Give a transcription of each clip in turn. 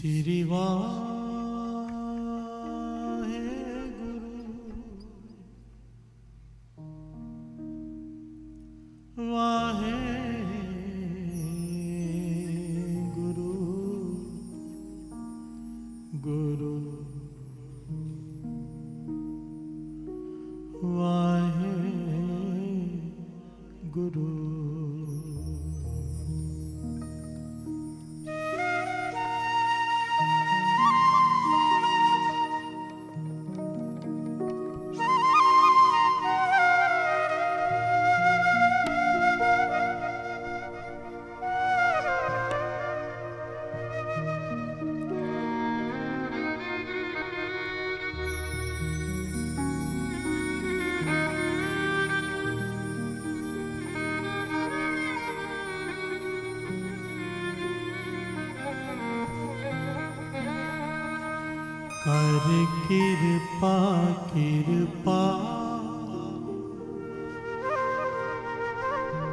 श्री वाहे गुरु वाहे गुरु गुरु वाहे गुरु। कर कृपा कृपा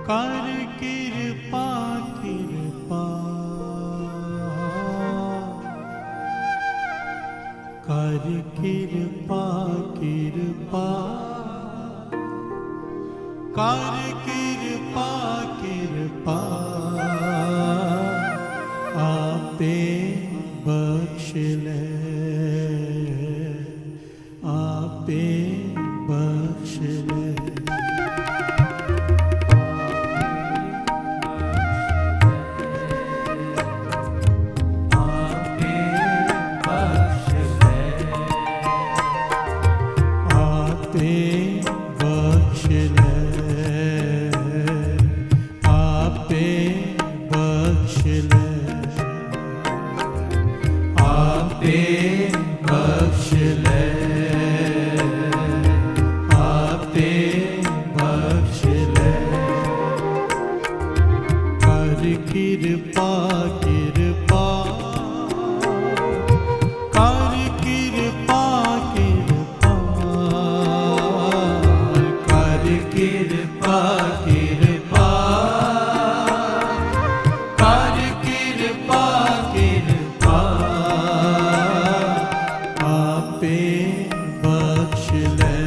कर कृपा कृपा कर कृपा कृपा कर कृपा कृपा आपे बख्श ले आपे बख्श ले। आपे बख्श ले आपे बख्श ले आपे बख्श ले आपे बख्श ले आपे बख्श ले। कर कृपा कृपा कर कृपा कृपा कर कृपा कृपा कर कृपा कृपा आपे बख्श ले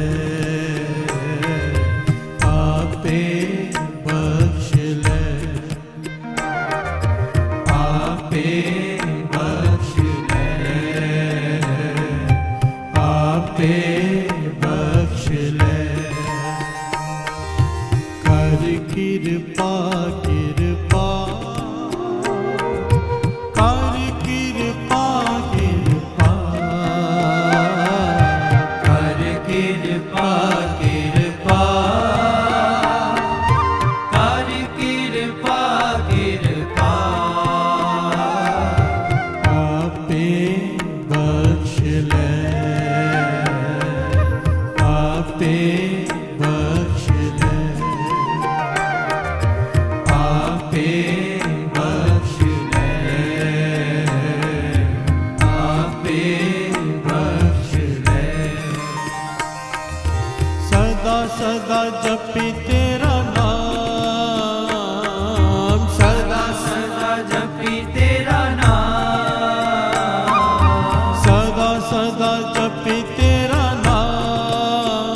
आपे बख्श ले आपे बख्श ले आपे बख्श ले। कर कृपा कृपा कर कृपा कृपा कर कृपा कृपा कर कृपा कृपा आपे बख्श ले आपे बख्श ले आपे बख्श ले आपे बख्श ले। सदा सदा जपी तेरा नाम सदा सदा जपी तेरा नाम सदा सदा जपी तेरा नाम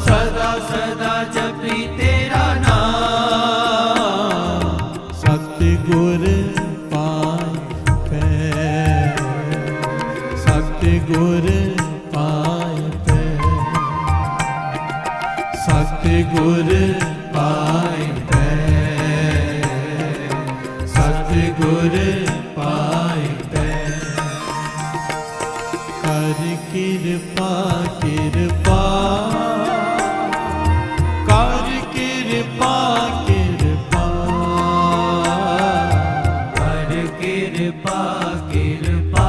सदा सदा जपी तेरा नाम सतगुर पाए पे सतगुर पाए पे सतगुर पाए पे सतगुर पाए पे। कर कृपा कृपा कर कृपा कृपा कर कृपा कृपा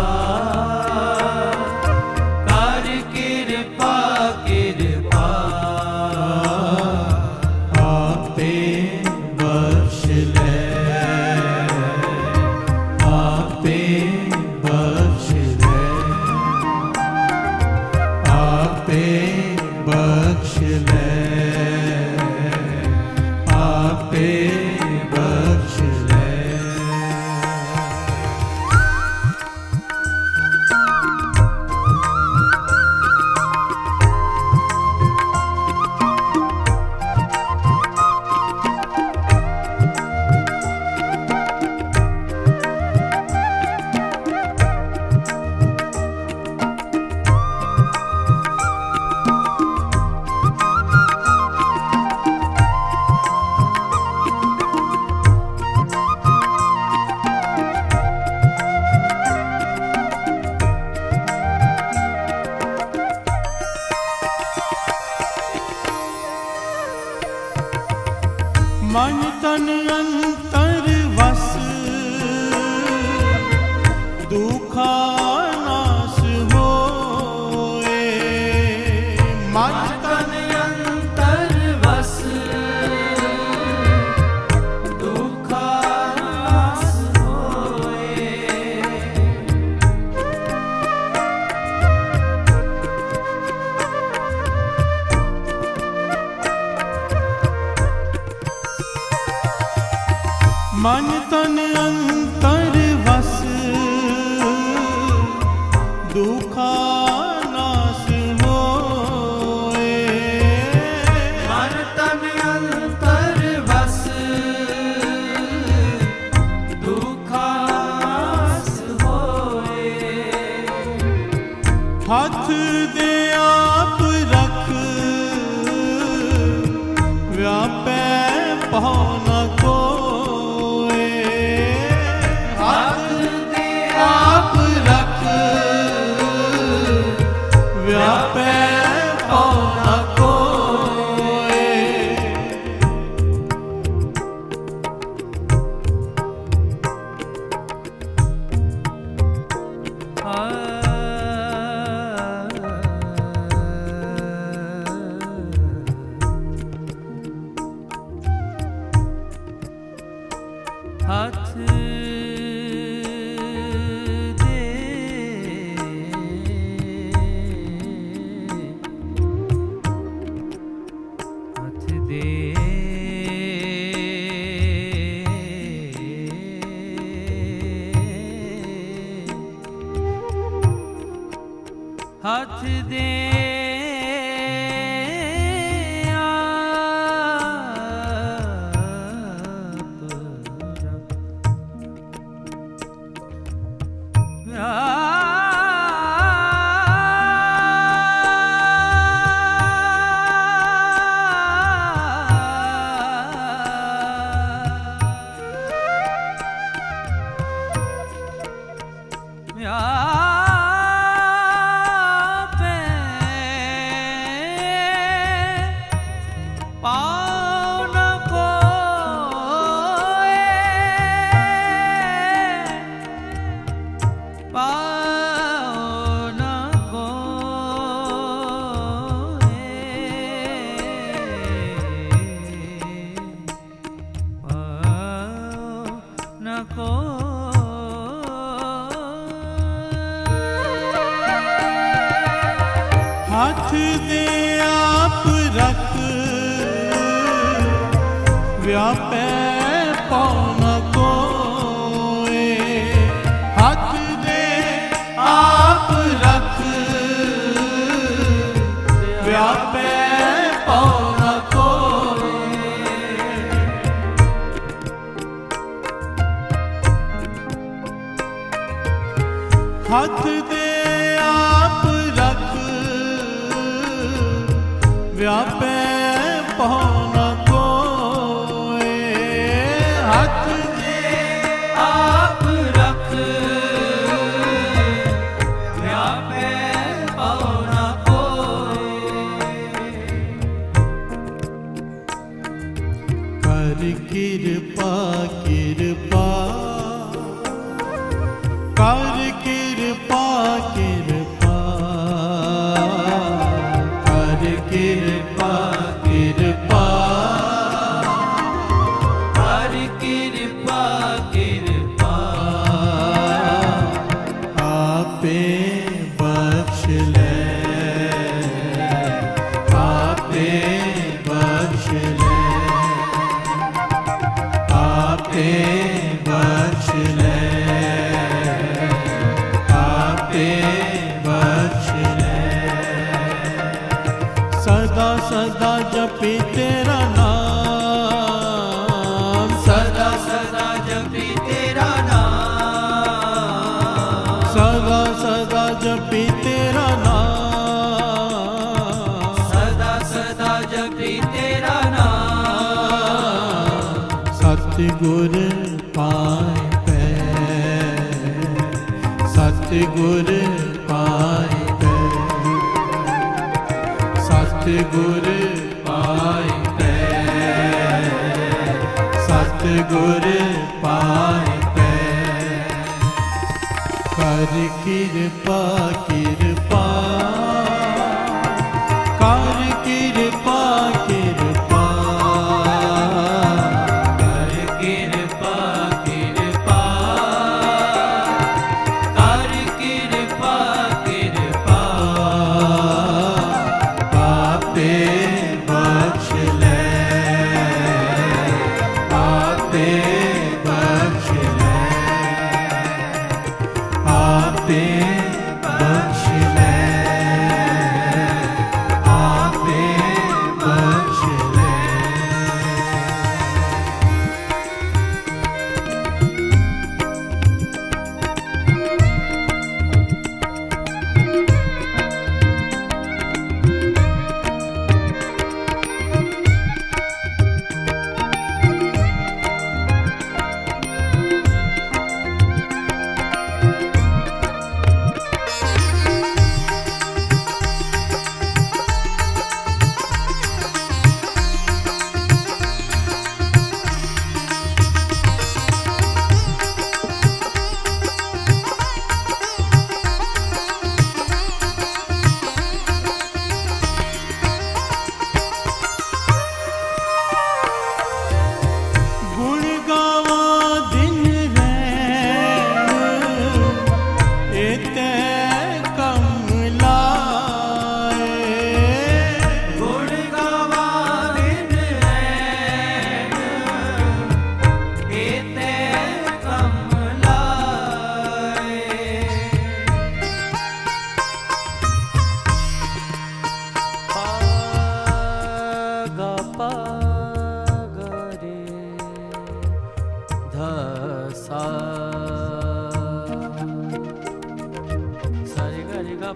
कर कृपा कृपा आपे बख्श ले आपे बख्श ले आपे बख्श ले आपे बख्श ले। हाथ दे आप रख व्यापै पाँव न कोय। हाथ दे आप रख व्यापै पाँव न कोय। हाथ दे हाथ दे हाथ दे हाथ दे आप रख व्यापै पाँव न कोय। हाथ दे आप रख व्यापै पाँव न कोय। हाथ दे आप रख व्यापै पाँव न कोय। हाथ दे आप रख व्यापै पाँव न कोय। कर कृपा कृपा कर कृपा कृपा कर कृपा कृपा कर कृपा कृपा आपे बख्श ले आपे बख्श ले आपे बख्श ले आपे बख्श ले। सदा सदा जपी तेरा नाम सदा सदा जपी तेरा नाम सदा सदा जपी तेरा नाम सदा सदा जपी तेरा नाम सतगुर पाए पै सतगुर पाए पै सतगुर पाए पै सतगुर पाए पै। कर कृपा कृपा कर कृपा कृपा कर कृपा कृपा कर कृपा कृपा आपे बख्श ले आपे बख्श ले आपे बख्श ले आपे बख्श ले।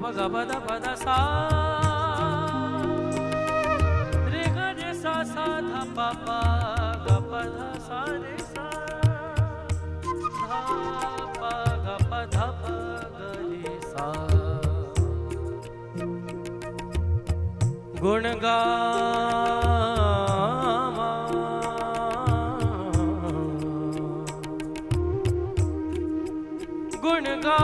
प ग प ध प ध सा रे ग रे सा सा ध प प ग प ध सा रे सा ध प ग प ध प ग रे सा गुण गावा गुण गावा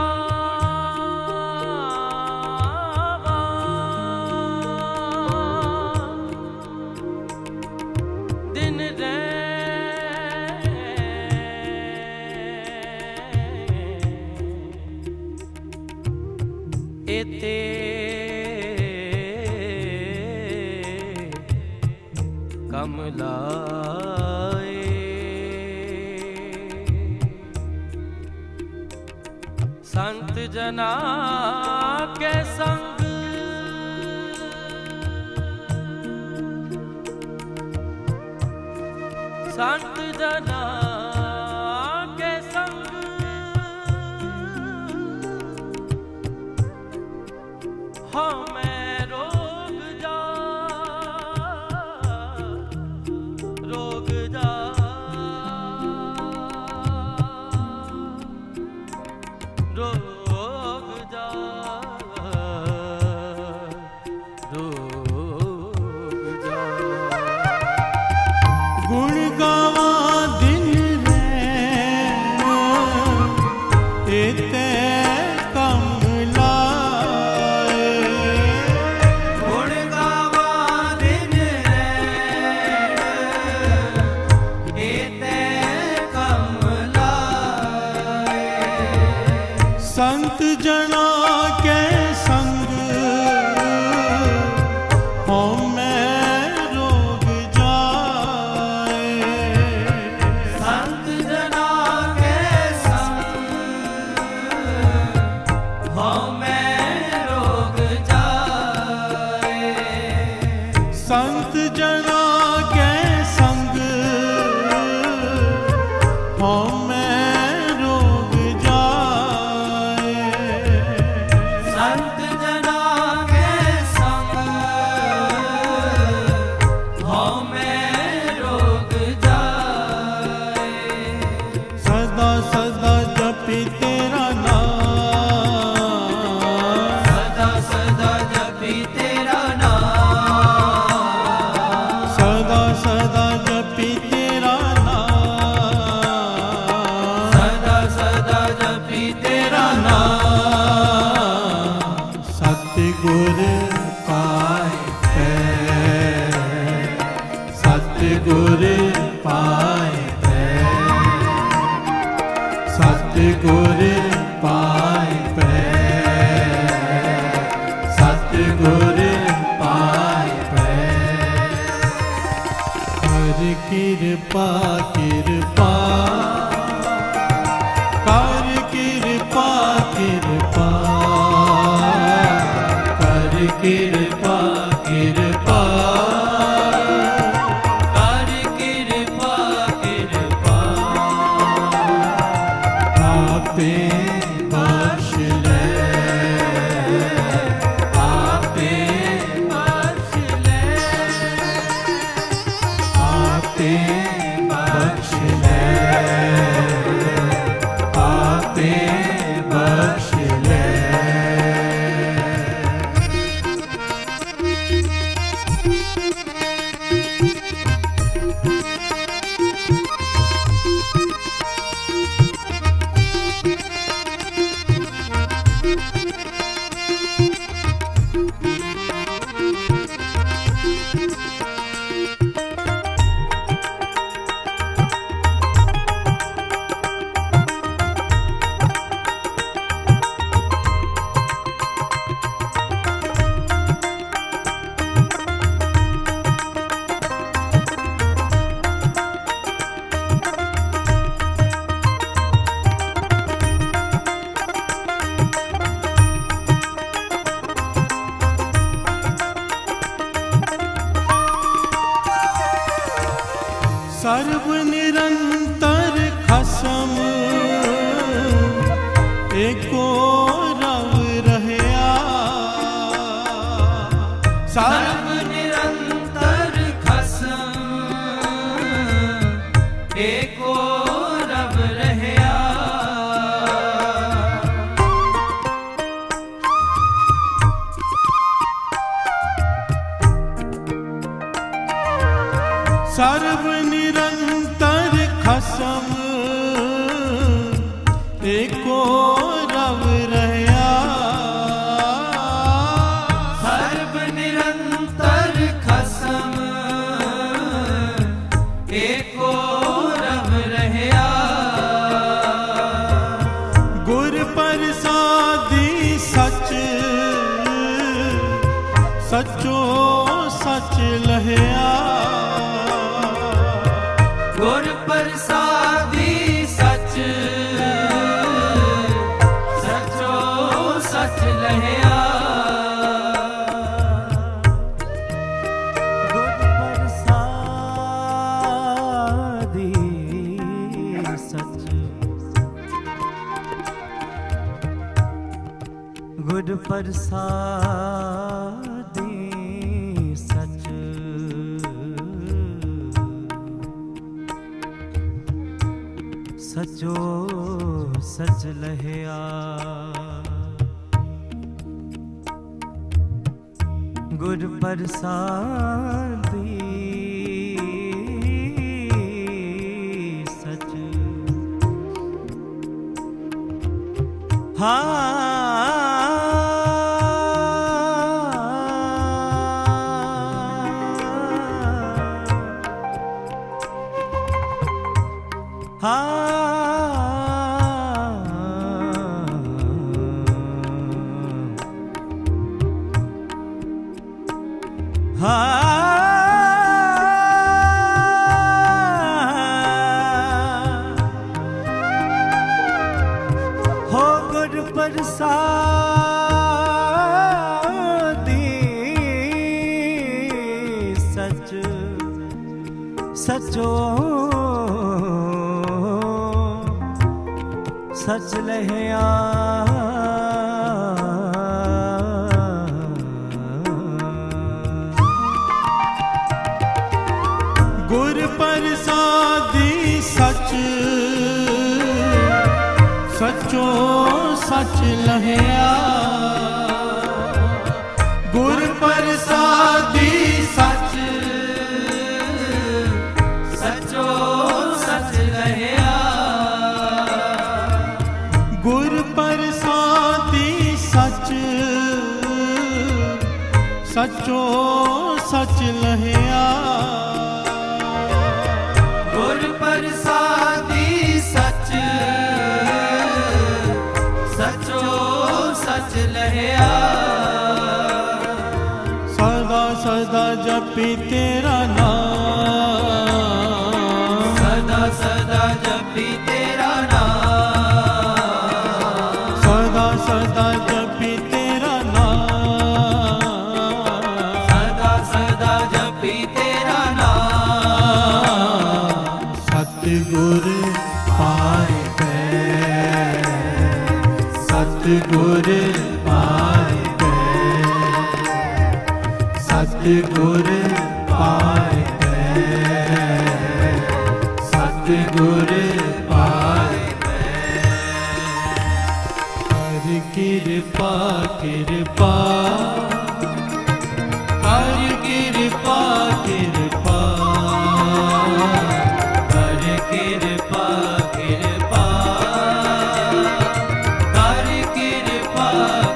दिन रैन एते कमलाए संत जना के संग संत जना के संग हमें रोग जा रोग जा रोग जा रोग जा गुण गावा दिन रैन एते कमलाए गुण गावा दिन रैन एते कमलाए संत जना के संग हमें रोग जाए संत जना के संग हमें रोग जाए संत जना के संग हमें रोग जाए संत जना के संग हमें रोग जाए सदा सदा जपी तेरा नाम सदा सदा जपी तेरा नाम सदा सदा जपी तेरा नाम सदा सदा जपी तेरा नाम सतगुर पाए पै सतगुर पाए पै सतगुर पाए पै सतगुर पाए पै हर कृपा कृपा कर कृपा कृपा कर कृपा कृपा कर कृपा कृपा आपे बख्श ले आपे बख्श ले आपे बख्श ले आपे बख्श ले सर्व निरंतर खसम एको रव रहया सर्व निरंतर खसम एको रब रहया। सर्व निरंतर खसम एको रब रहया। सर्व निरंतर खसम एको रब रहया। गुर प्रसादी सच सचो सच लहया। गुर प्रसादी सच सचो सच लहया। गुर प्रसादी सच गुर प्रसादी सच सचो सच लहया। गुर प्रसादी सच हो गुर प्रसादी सच सचो सच लहया। गुर प्रसादी सच सचो सच लहया। गुर प्रसादी सच सचो सच लहया। गुर प्रसादी सच सचो सच लहया। गुर प्रसादी सच सचो सच लहया। सदा सदा जपी तेरा नाम। सदा सदा जपी तेरा नाम। सदा सदा जपी तेरा नाम। सदा सदा जपी तेरा नाम। सतगुर पाए गए। सतगुर पाए गए। सतगुर पाए गए। सतगुर पाए गए। हर कृपा कृपा हर कृपा कृपा हर कृपा कृपा हर कृपा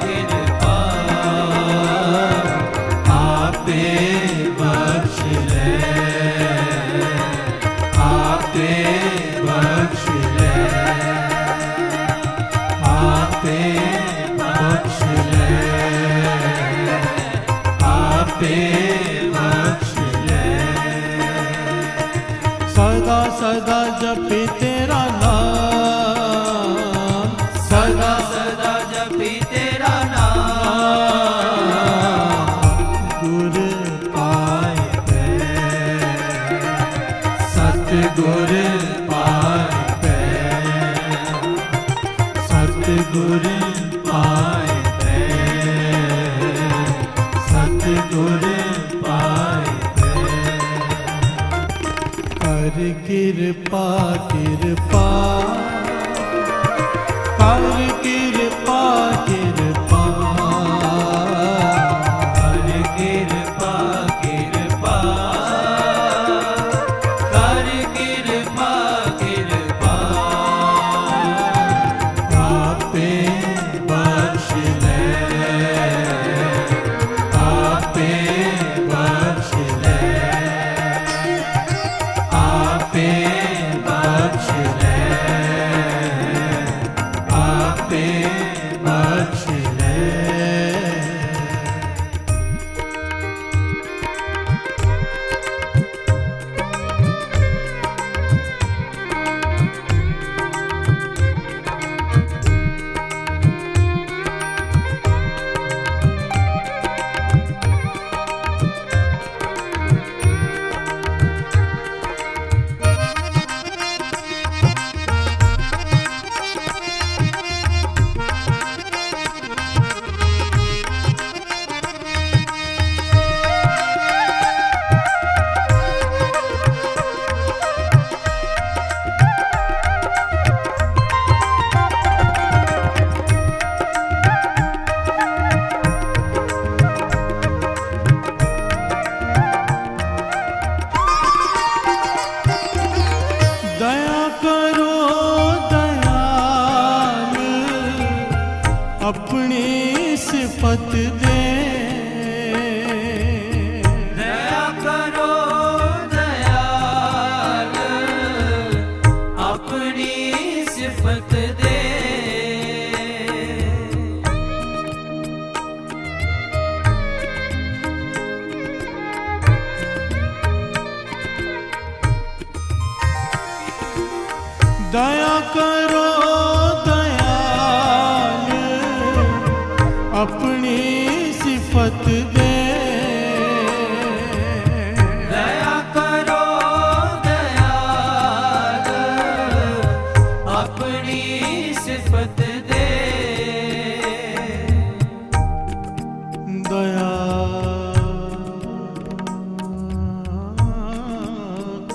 कृपा आपे बख्श ले। आपे बख्श ले। आपे बख्श ले। आपे बख्श ले। सदा सदा जपी तेरा नाम। सदा सदा जपी तेरा नाम। गुर पाए गए। सतगुर पाए गए। सतगुर पाए गए। सतगुर कृपा कृपा कर कृपा कृपा कर कृपा कृपा कर कृपा कृपा आपे बख्श ले आपे बख्श ले आपे बख्श ले आपे बख्श ले दया करो दयाल अपनी सिफत दे दया करो दयाल अपनी सिफत दे दया करो दयाल अपनी सिफत दे दया करो दयाल अपनी सिफत दे दया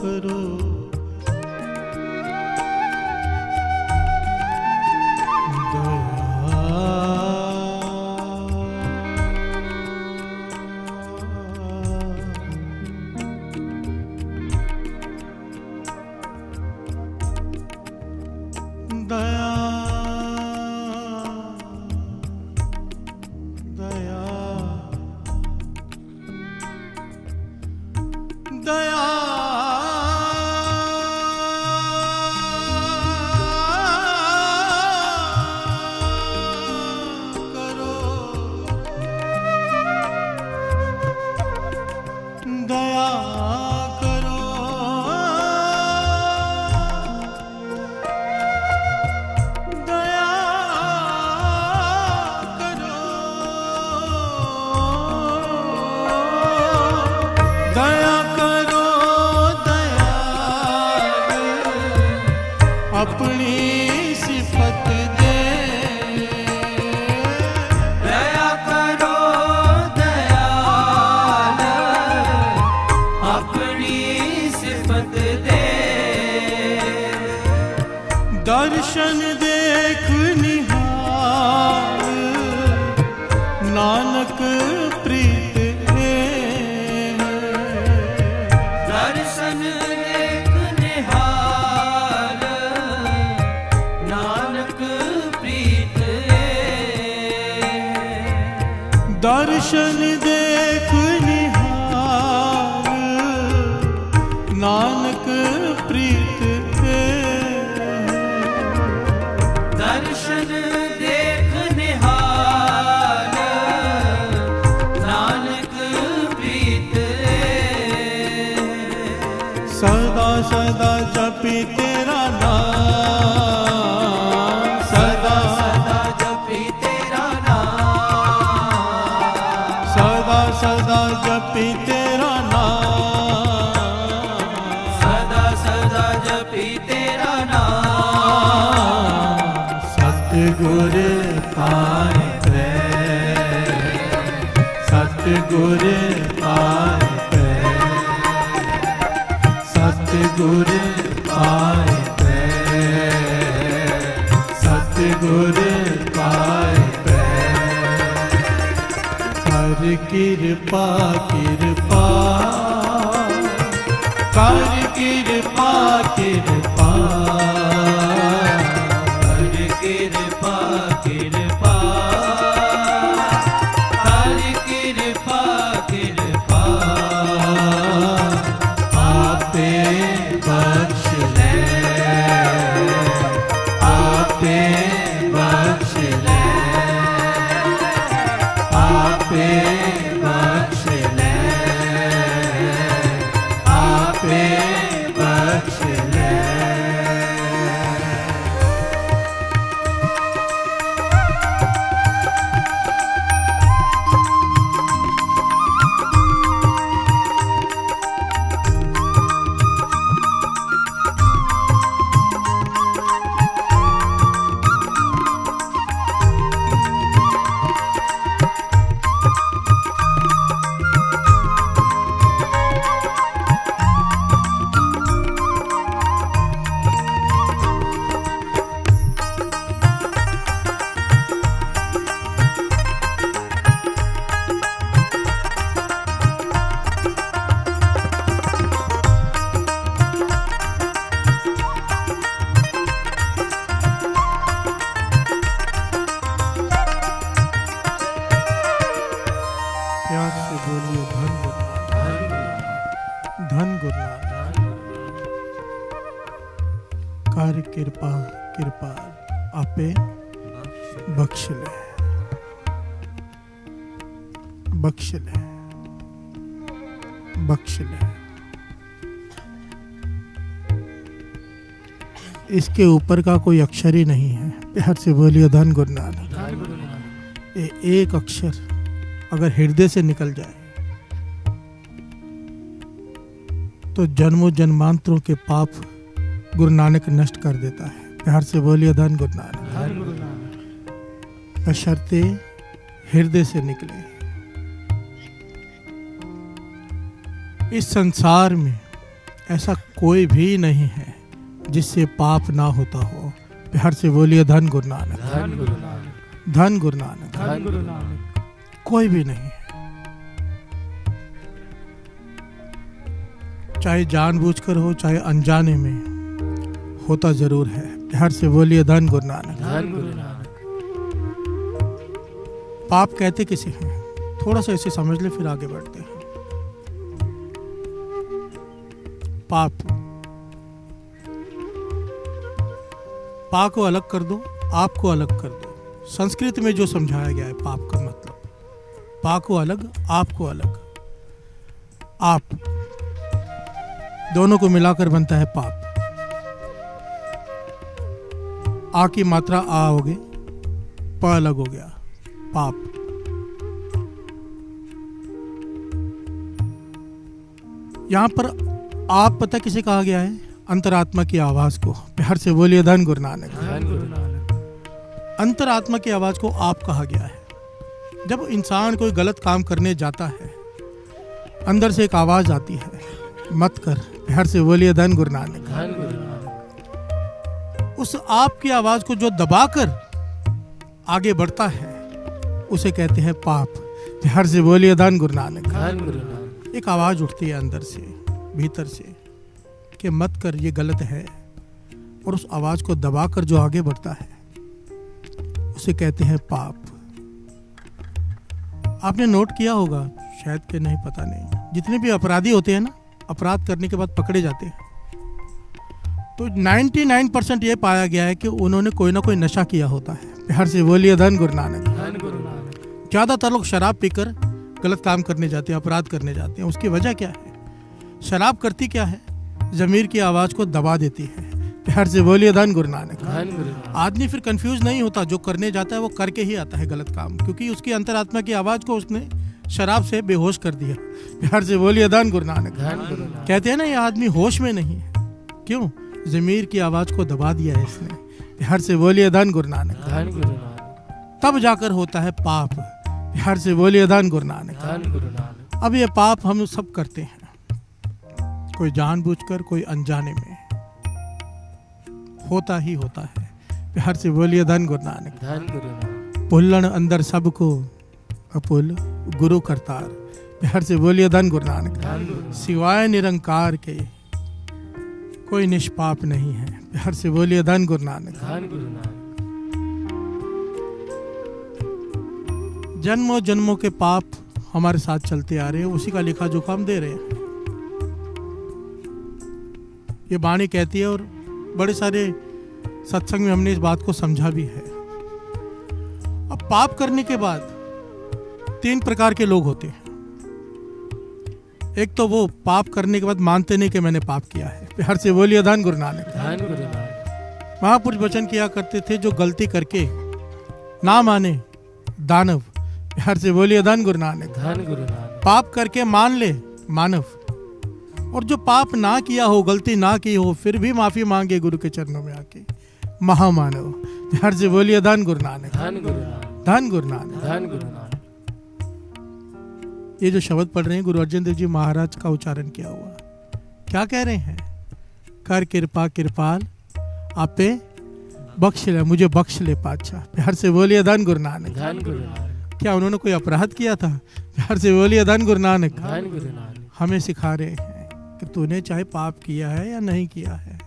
करो दया दया दया करो दया करो दया करो दया करो दयाल अपनी सिफत दे दया करो दयाल अपनी सिफत दे दर्शन देख निहाल नानक प्रीत है दर्शन देख निहाल नानक प्रीत दर्शन देख निहाल नानक प्रीत है दर्शन देख निहाल नानक प्रीत सदा सदा जपी तेरा नाम सदा सदा जपी तेरा नाम सदा सदा जपी तेरा नाम सदा सदा जपी तेरा नाम सतगुर पाए सतगुर पाए सत सतगुर पाए पै, सतगुर पाए पै। कर कृपा कृपा, कर कृपा कृपा, कर कृपा कृपा, कर कृपा कृपा, आपे बख्श ले, आपे बख्श ले, आपे बख्श ले, आपे बख्श ले। प्यार से बोलिए धन गुरुनानक, धन गुरुनानक। कार्य कृपा कृपा आपे बख्श ले, बख्श ले, बख्श ले। इसके ऊपर का कोई अक्षर ही नहीं है। प्यार से बोलिए धन गुरुनानक। ये एक अक्षर अगर हृदय से निकल जाए तो जन्मों जन्मांतरों के पाप गुरु नानक नष्ट कर देता है। प्यार से बोलिए धन गुरु नानक। बशर्ते हृदय से निकले। इस संसार में ऐसा कोई भी नहीं है जिससे पाप ना होता हो। प्यार से बोलिए धन गुरु नानक, धन गुरु नानक, धन गुरु नानक, धन गुरु नानक। कोई भी नहीं है, चाहे जानबूझकर हो चाहे अनजाने में, होता जरूर है। प्यार से बोलिए धन गुरु नानक, धन गुरु नानक। पाप कहते किसे हैं? थोड़ा सा इसे समझ ले फिर आगे बढ़ते हैं। पाप, पा को अलग कर दो, आप को अलग कर दो। संस्कृत में जो समझाया गया है पाप का मतलब, पा को अलग, आप को अलग। आप दोनों को मिलाकर बनता है पाप। आ की मात्रा आ हो गई, प अलग हो गया, पाप। यहां पर आप पता किसे कहा गया है? अंतरात्मा की आवाज को। प्यार से बोलिए धन गुरु नानक, धन गुरु नानक। अंतरात्मा की आवाज को आप कहा गया है। जब इंसान कोई गलत काम करने जाता है, अंदर से एक आवाज आती है, मत कर। प्यार से बोलिए धन गुरु नानक, धन गुरु नानक। उस आपकी आवाज को जो दबाकर आगे बढ़ता है उसे कहते हैं पाप। प्यार से बोलिए धन गुरु नानक, धन गुरु नानक। एक आवाज उठती है अंदर से, भीतर से, कि मत कर, ये गलत है, और उस आवाज को दबाकर जो आगे बढ़ता है उसे कहते हैं पाप। आपने नोट किया होगा, शायद कि नहीं, पता नहीं, जितने भी अपराधी होते हैं ना, अपराध करने के बाद पकड़े जाते हैं तो 99% ये पाया गया है कि उन्होंने कोई ना कोई नशा किया होता है। प्यार से बोलिए धन गुरु नानक, धन गुरु नानक। ज्यादातर लोग शराब पीकर गलत काम करने जाते हैं, अपराध करने जाते हैं। उसकी वजह क्या है? शराब करती क्या है? ज़मीर की आवाज को दबा देती है। प्यार से बोलिए धन गुरु नानक, धन गुरु नानक। आदमी फिर कंफ्यूज नहीं होता, जो करने जाता है वो करके ही आता है गलत काम, क्योंकि उसकी अंतरात्मा की आवाज को उसने शराब से बेहोश कर दिया। प्यार से बोलिए धन गुरु नानक, धन गुरु नानक। कहते हैं ना, ये आदमी होश में नहीं है, क्यों? ज़मीर की आवाज को दबा दिया है इसने। प्यार से बोलिए धन गुरु नानक, धन गुरु नानक। तब जाकर होता है पाप। प्यार से बोलिए धन गुरु नानक, धन गुरु नानक। अब ये पाप हम सब करते हैं, कोई जानबूझकर, कोई अनजाने में, होता ही होता है। प्यार से बोलिए धन गुरु नानक। धन गुरु नानक। भुल्लन अंदर सबको अपुल गुरु करतार। प्यार से बोलिए धन गुरु नानक। धन गुरु। सिवाय निरंकार के कोई निष्पाप नहीं है। प्यार से बोलिए धन गुरु नानक। धन गुरु नानक। जन्मों जन्मों के पाप हमारे साथ चलते आ रहे हैं, उसी का लेखा जोखा हम दे रहे हैं। ये वाणी कहती है, और बड़े सारे सत्संग में हमने इस बात को समझा भी है। अब पाप करने के बाद 3 प्रकार के लोग होते हैं। एक तो वो पाप करने के बाद मानते नहीं कि मैंने पाप किया है। प्यार से बोलिए धन गुरु नानक। धन गुरु नानक। महापुरुष वचन किया करते थे, जो गलती करके ना माने दानव। प्यार से बोलिए धन गुरु नानक। धन गुरु नानक। पाप करके मान ले मानव, और जो पाप ना किया हो, गलती ना की हो, फिर भी माफी मांगे गुरु के चरणों में आके, महामानव। प्यार से बोलिए धन गुरु नानक। धन गुरु नानक। धन गुरु नानक। धन गुरु नानक। ये जो शब्द पढ़ रहे हैं, गुरु अर्जन देव जी महाराज का उच्चारण किया हुआ, क्या कह रहे हैं? कर कृपा कृपाल आपे बख्श ले, मुझे बख्श ले पातशाह। प्यार से बोलिए धन गुरु नानक। धन गुरु नानक। क्या उन्होंने कोई अपराध किया था? प्यार से बोलिए धन गुरु नानक। धन गुरु नानक। हमें सिखा रहे हैं कि तूने चाहे पाप किया है या नहीं किया है,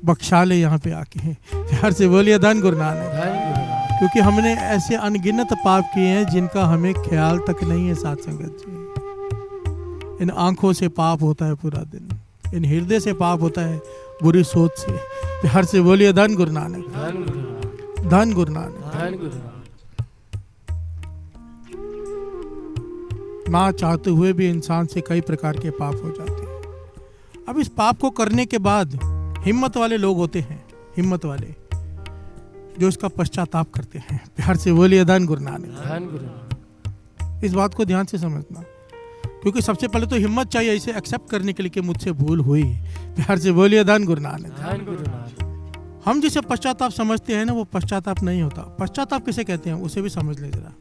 बख्शा ले यहाँ पे आके। प्यार से बोलिए धन गुरु नानक। धन गुरु नानक। क्योंकि हमने ऐसे अनगिनत पाप किए हैं जिनका हमें ख्याल तक नहीं है। साथ संगत जी, इन आंखों से पाप होता है पूरा दिन, इन हृदय से पाप होता है बुरी सोच से। प्यार से बोलिए धन गुरु नानक। धन गुरु नानक। धन गुरु नानक। धन गुरु नानक। ना चाहते हुए भी इंसान से कई प्रकार के पाप हो जाते हैं। अब इस पाप को करने के बाद हिम्मत वाले लोग होते हैं, हिम्मत वाले जो इसका पश्चाताप करते हैं। प्यार से बोलिए धन गुरु नानक। धन गुरु नानक। इस बात को ध्यान से समझना, क्योंकि सबसे पहले तो हिम्मत चाहिए इसे एक्सेप्ट करने के लिए कि मुझसे भूल हुई। प्यार से बोलिए धन गुरु नानक। धन गुरु नानक। हम जिसे पश्चाताप समझते हैं ना, वो पश्चाताप नहीं होता। पश्चाताप किसे कहते हैं, उसे भी समझ ले जरा।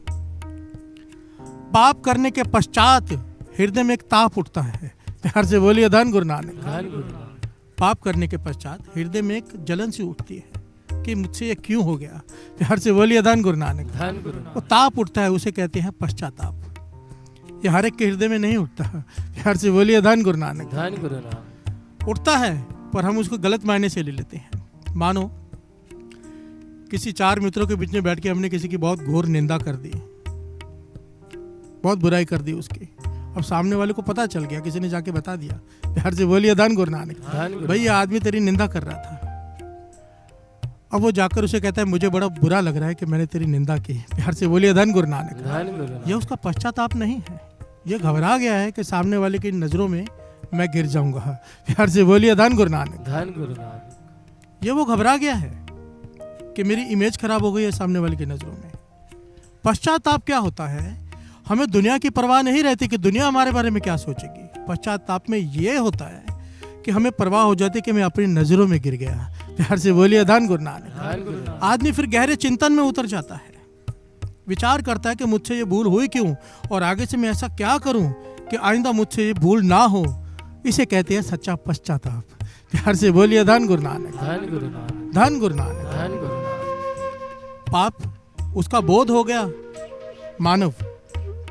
पाप करने के पश्चात हृदय में एक ताप उठता है। प्यार से बोलिए धन गुरु नानक। धन गुरु नानक। पाप करने के पश्चात हृदय में एक जलन सी उठती है कि मुझसे ये क्यों हो गया। प्यार से बोलिए धन गुरु नानक। धन गुरु नानक। वो ताप उठता है, उसे कहते हैं पश्चाताप। ये हर एक के हृदय में नहीं उठता। प्यार से बोलिए धन गुरु नानक। धन गुरु नानक। उठता है, पर हम उसको गलत मायने से ले लेते हैं। मानो किसी 4 मित्रों के बीच में बैठ के हमने किसी की बहुत घोर निंदा कर दी, बहुत बुराई कर दी उसकी। अब सामने वाले को पता चल गया, किसी ने जाके बता दिया। प्यार से बोलिए धन गुरु नानक। भाई ये आदमी तेरी निंदा कर रहा था। अब वो जाकर उसे कहता है, मुझे बड़ा बुरा लग रहा है कि मैंने तेरी निंदा की। प्यार से बोलिए धन गुरु नानक। धन गुरु नानक। ये उसका पश्चाताप नहीं है, ये घबरा गया है कि सामने वाले की नजरों में मैं गिर जाऊंगा। प्यार से बोलिए धन गुरु नानक। धन गुरु नानक। ये वो घबरा गया है कि मेरी इमेज खराब हो गई है सामने वाले की नजरों में। पश्चाताप क्या होता है? हमें दुनिया की परवाह नहीं रहती कि दुनिया हमारे बारे में क्या सोचेगी। पश्चाताप में ये होता है कि हमें परवाह हो जाती कि मैं अपनी नजरों में गिर गया। प्यार से बोलिए धन गुरु नानक। धन गुरु नानक। आदमी फिर गहरे चिंतन में उतर जाता है, विचार करता है कि मुझसे ये भूल हुई क्यों, और आगे से मैं ऐसा क्या करूं कि आइंदा मुझसे ये भूल ना हो। इसे कहते हैं सच्चा पश्चाताप। प्यार से बोलिए धन गुरु नानक। धन गुरु नानक। धन गुरु नानक। धन गुरु नानक। पाप उसका बोध हो गया, मानव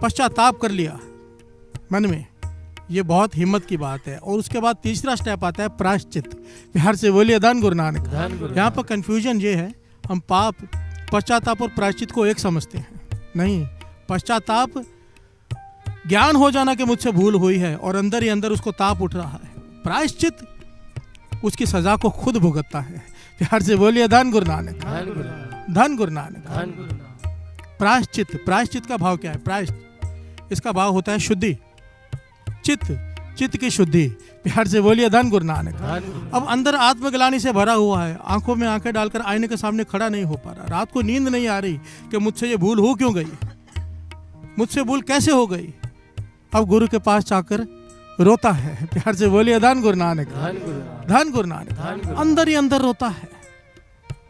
पश्चाताप कर लिया मन में, ये बहुत हिम्मत की बात है। और उसके बाद तीसरा स्टेप आता है प्रायश्चित। प्यार से बोलिए धन गुरु नानक। धन गुरु। यहाँ पर कंफ्यूजन ये है, हम पाप, पश्चाताप और प्रायश्चित को एक समझते हैं। नहीं, पश्चाताप ज्ञान हो जाना कि मुझसे भूल हुई है और अंदर ही अंदर उसको ताप उठ रहा है। प्रायश्चित उसकी सजा को खुद भुगतता है। प्यार से बोलिए धन गुरु नानक। धन गुरु नानक। धन गुरु नानक। धन गुरु नानक। प्रायश्चित, प्रायश्चित का भाव क्या है? प्रायश्चित इसका भाव होता है शुद्धि, चित्त, चित्त की शुद्धि। प्यार से बोलिए धन गुरु नानक। धन गुरु। अब अंदर आत्मग्लानि से भरा हुआ है, आंखों में आंखें डालकर आईने के सामने खड़ा नहीं हो पा रहा, रात को नींद नहीं आ रही कि मुझसे ये भूल हो क्यों गई, मुझसे भूल कैसे हो गई। अब गुरु के पास जाकर रोता है। प्यार से बोलिए धन गुरु नानक। धन गुरु नानक। धन गुरु नानक। धन गुरु। अंदर ही अंदर रोता है,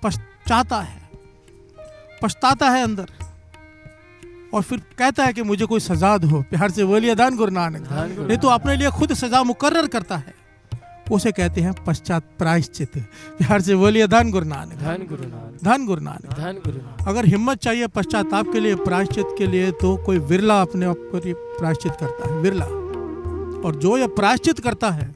पछताता है, पछताता है अंदर, और फिर कहता है कि मुझे कोई सजा दो। प्यार से बोलिए धन गुरु नानक। धन गुरु। नहीं तो अपने लिए खुद सजा मुकर्रर करता है। उसे कहते हैं पश्चात प्रायश्चित। प्यार से बोलिए धन गुरु नानक, धन गुरु नानक, धन गुरु नानक। धन गुरु नानक। अगर हिम्मत चाहिए पश्चाताप के लिए, प्रायश्चित के लिए, तो कोई विरला अपने आप को प्रायश्चित करता है, विरला। और जो ये प्रायश्चित करता है,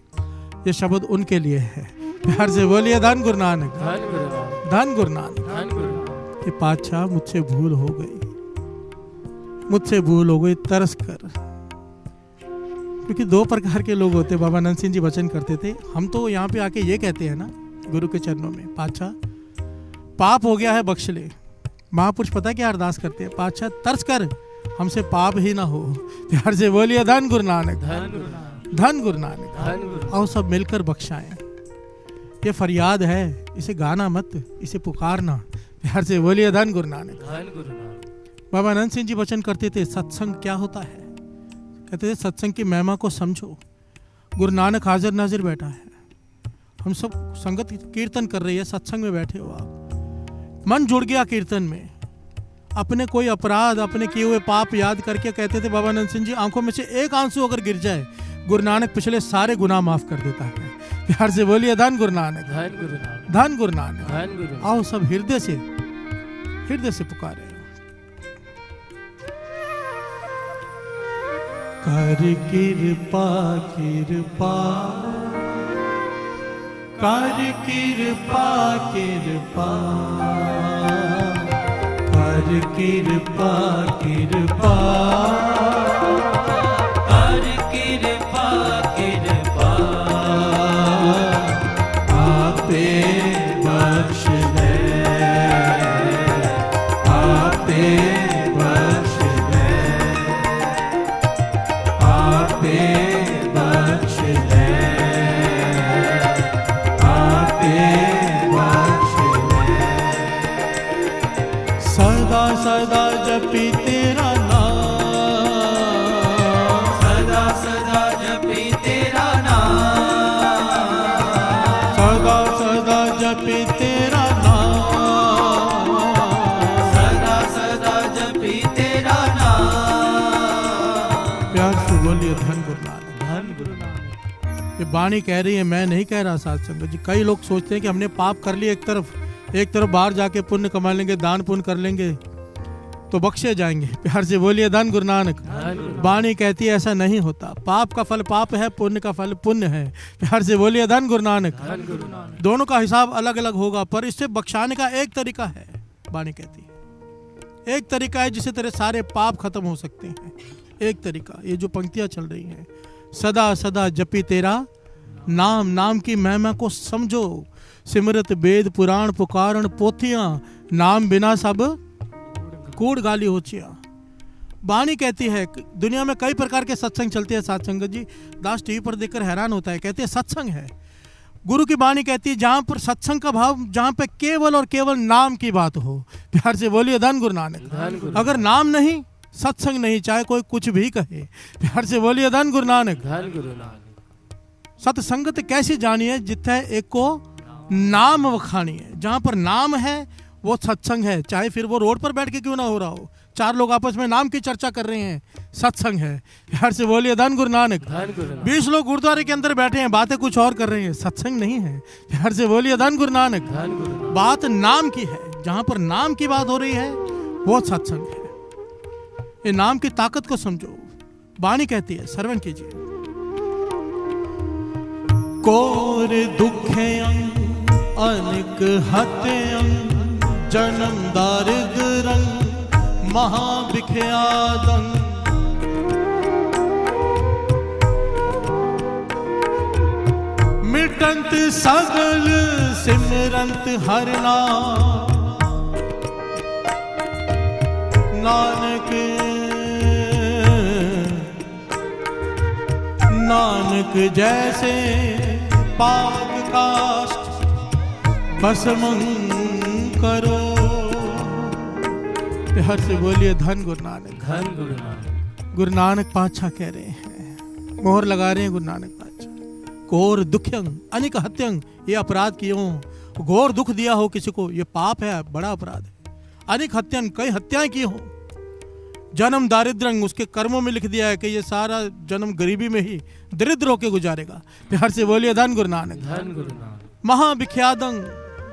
ये शब्द उनके लिए है। प्यार से बोलिए धन गुरु नानक, धन गुरु नानक, धन गुरु नानक। धन गुरु नानक। ये पातशाह मुझसे भूल हो गई, मुझसे भूल हो गई, तरस कर। क्योंकि दो प्रकार के लोग होते, बाबा नंद सिंह जी वचन करते थे। हम तो यहाँ पे आके ये कहते हैं ना गुरु के चरणों में, पातशाह पाप हो गया है बख्श ले। महापुरुष पता क्या अरदास करते हैं, पातशाह तरस कर, हमसे पाप ही ना हो। प्यार से बोलिए धन गुरु नानक, धन गुरु नानक, धन गुरु नानक। धन गुरु। आओ सब मिलकर बख्शाएं। ये फरियाद है, इसे गाना मत, इसे पुकारना। प्यार से बोलिए धन गुरु नानक, धन गुरु नानक। बाबा नंद सिंह जी वचन करते थे, सत्संग क्या होता है। कहते थे सत्संग की महिमा को समझो। गुरु नानक हाजिर नाजिर बैठा है, हम सब संगत कीर्तन कर रही है, सत्संग में बैठे हो आप, मन जुड़ गया कीर्तन में। अपने कोई अपराध, अपने किए हुए पाप याद करके कहते थे बाबा नंद सिंह जी, आंखों में से एक आंसू अगर गिर जाए, गुरु नानक पिछले सारे गुनाह माफ कर देता है। प्यार से बोलिए धन गुरु नानक, धन गुरु नानक, धन गुरु नानक। धन गुरु। आओ सब हृदय से पुकारे। कर कृपा कृपा, कर कृपा कृपा, कर कृपा कृपा, कर कृपा कृपा, आपे बख्श दे, आपे बख्श दे, आपे बख्श दे, आपे बख्श दे। सदा सदा जपी तेरा नाम, सदा सदा जपी तेरा नाम, सदा सदा जपी तेरा नाम, सदा सदा जपी तेरा नाम। प्यार से बोलिए धन गुरु नानक, धन गुरु नानक। ये बाणी कह रही है, मैं नहीं कह रहा साथ संगत जी। कई लोग सोचते हैं कि हमने पाप कर लिए, एक तरफ बाहर जाके पुण्य कमा लेंगे, दान पुण्य कर लेंगे तो बख्शे जाएंगे। प्यार से बोलिए धन गुरु नानक। बाणी कहती है ऐसा नहीं होता, पाप का फल पाप है, पुण्य का फल पुण्य है। प्यार से बोलिए धन गुरु नानक। धन गुरु नानक। दोनों का हिसाब अलग अलग होगा, पर इससे बख्शाने का एक तरीका है। बाणी कहती है एक तरीका है जिससे तेरे सारे पाप खत्म हो सकते हैं। एक तरीका, ये जो पंक्तियां चल रही हैं, सदा सदा जपी तेरा नाम, नाम की महिमा को समझो। सिमरत वेद पुराण पुकारण पोथियां, नाम बिना सब कूड़ गाली होचिया। बाणी कहती है दुनिया में कई प्रकार के सत्संग चलते हैं साथ संगत जी। दास टीवी पर देखकर हैरान होता है, कहते हैं सत्संग है। गुरु की बाणी कहती है जहां पर सत्संग का भाव, जहां पे केवल और केवल नाम की बात हो। प्यार से बोलिए धन गुरु नानक। अगर नाम नहीं, सत्संग नहीं, चाहे कोई कुछ भी कहे। प्यार से बोलिए धन गुरु नानक। धन गुरु नानक। सत्संगत कैसी जानिए, जिथे एक को नाम वखानी है। जहां पर नाम है वो सत्संग है, चाहे फिर वो रोड पर बैठ के क्यों ना हो रहा हो। चार लोग आपस में नाम की चर्चा कर रहे हैं, सत्संग है। प्यार से बोलिए धन गुरु नानक। 20 लोग गुरुद्वारे के अंदर बैठे हैं, बातें कुछ और कर रहे हैं, सत्संग नहीं है। प्यार से बोलिए धन गुरु नानक। बात नाम की है, जहां पर नाम की बात हो रही है वो सत्संग है। ये नाम की ताकत को समझो। बाणी कहती है, श्रवण कीजिए। कोर दुखेयं अनिक हत्यं, जन्म दारिद्रं महाविख्यातं, मिटंत सगल सिमरंत हर नाम, नानक नानक जैसे पाग काष्ठ भस्म करो। प्यार से बोलिए धन गुरु नानक। धन गुरु नानक। गुरु नानक पातशाह कह रहे हैं, मोहर लगा रहे हैं गुरु नानक पातशाह। घोर दुख्यंग अनिक हत्यंग, ये अपराध किए हो, घोर दुख दिया हो किसी को, ये पाप है, बड़ा अपराध है। अनिक हत्यंग, कई हत्याएं की हो। जन्म दारिद्रंग, उसके कर्मों में लिख दिया है कि ये सारा जन्म गरीबी में ही दरिद्र होके गुजारेगा। प्यार से बोलिए धन गुरु नानक। धन गुरु नानक। महाविख्यातंग,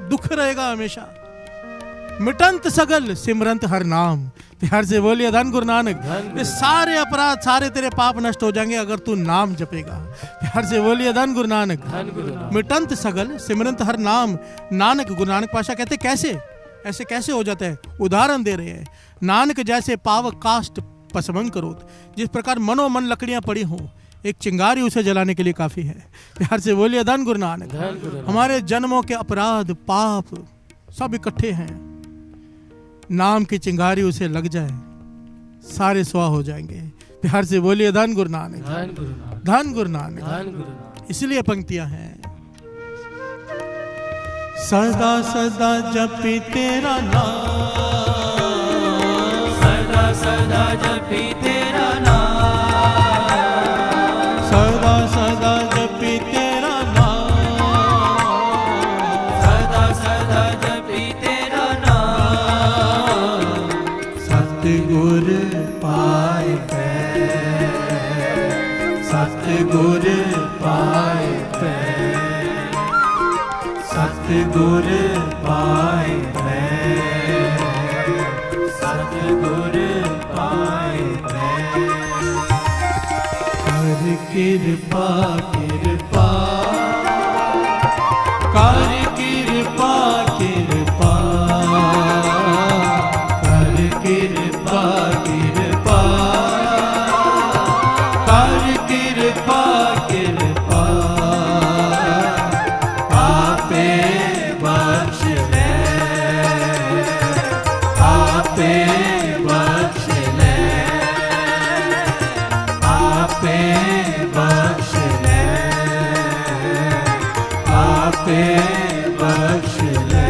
दुख रहेगा हमेशा, मिटंत सगल सिमरंत हर नाम। प्यार से बोलिए धन गुरु नानक। ये सारे अपराध, सारे तेरे पाप नष्ट हो जाएंगे अगर तू नाम जपेगा। प्यार से बोलिए धन गुरु नानक। धन गुरु नानक। मिटंत सगल सिमरंत हर नाम। नानक, गुरु नानक पाशाह कहते कैसे, ऐसे कैसे हो जाता है? उदाहरण दे रहे हैं, नानक जैसे पावक काष्ट पसमन करोत, जिस प्रकार मनोमन लकड़ियां पड़ी हों, एक चिंगारी उसे जलाने के लिए काफी है। प्यार से बोलिए धन गुरु नानक। धन गुरु नानक। हमारे जन्मों के अपराध पाप सब इकट्ठे हैं, नाम की चिंगारी उसे लग जाए, सारे स्वा हो जाएंगे। प्यार से बोलिए धन गुरु नानक। धन गुरु नानक। धन गुरु नानक। धन गुरु नानक। इसलिए पंक्तियां हैं, सदा सदा जपी तेरा नाम, सदा सदा जपी तेरा नाम, सदा सदा जपी तेरा नाम, सदा सदा जपी तेरा नाम, सतगुर पाए सतगुर पाए सतगुर पाए सतगुर पाए कर कृपा कृपा कर कृपा कृपा कर कृपा कृपा कर कृपा कृपा आपे बख्श ले, आपे बख्श ले, आपे बख्श ले, आपे बख्श ले।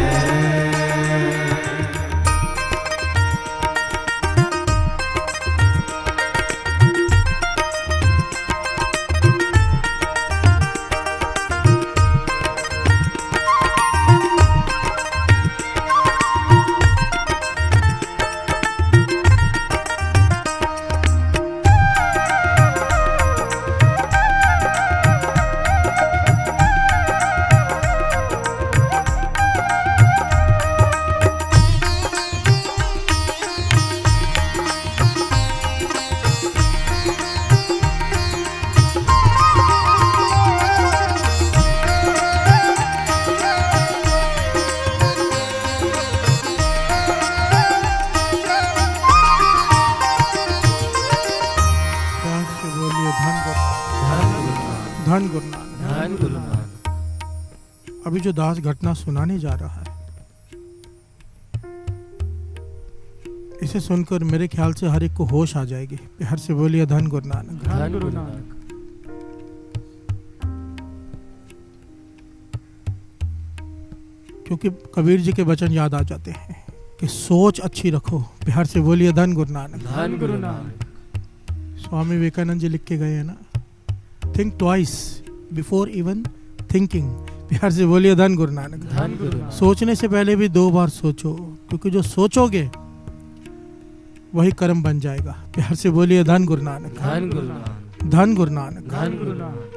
धन गुरु नानक। धन गुरु नानक। अभी जो दास घटना सुनाने जा रहा है, इसे सुनकर मेरे ख्याल से हर एक को होश आ जाएगी। प्यार से बोलिए धन गुरु नानक। धन गुरु नानक। क्योंकि कबीर जी के वचन याद आ जाते हैं कि सोच अच्छी रखो। प्यार से बोलिए धन गुरु नानक। धन गुरु नानक। स्वामी विवेकानंद जी लिख के गए हैं ना, think twice before even thinking. प्यार से बोलिए धन गुरु नानक। धन गुरु नानक। सोचने से पहले भी 2 बार सोचो, क्योंकि जो सोचोगे वही कर्म बन जाएगा। प्यार से बोलिए धन गुरु नानक। धन गुरु नानक। धन गुरु नानक। धन गुरु नानक।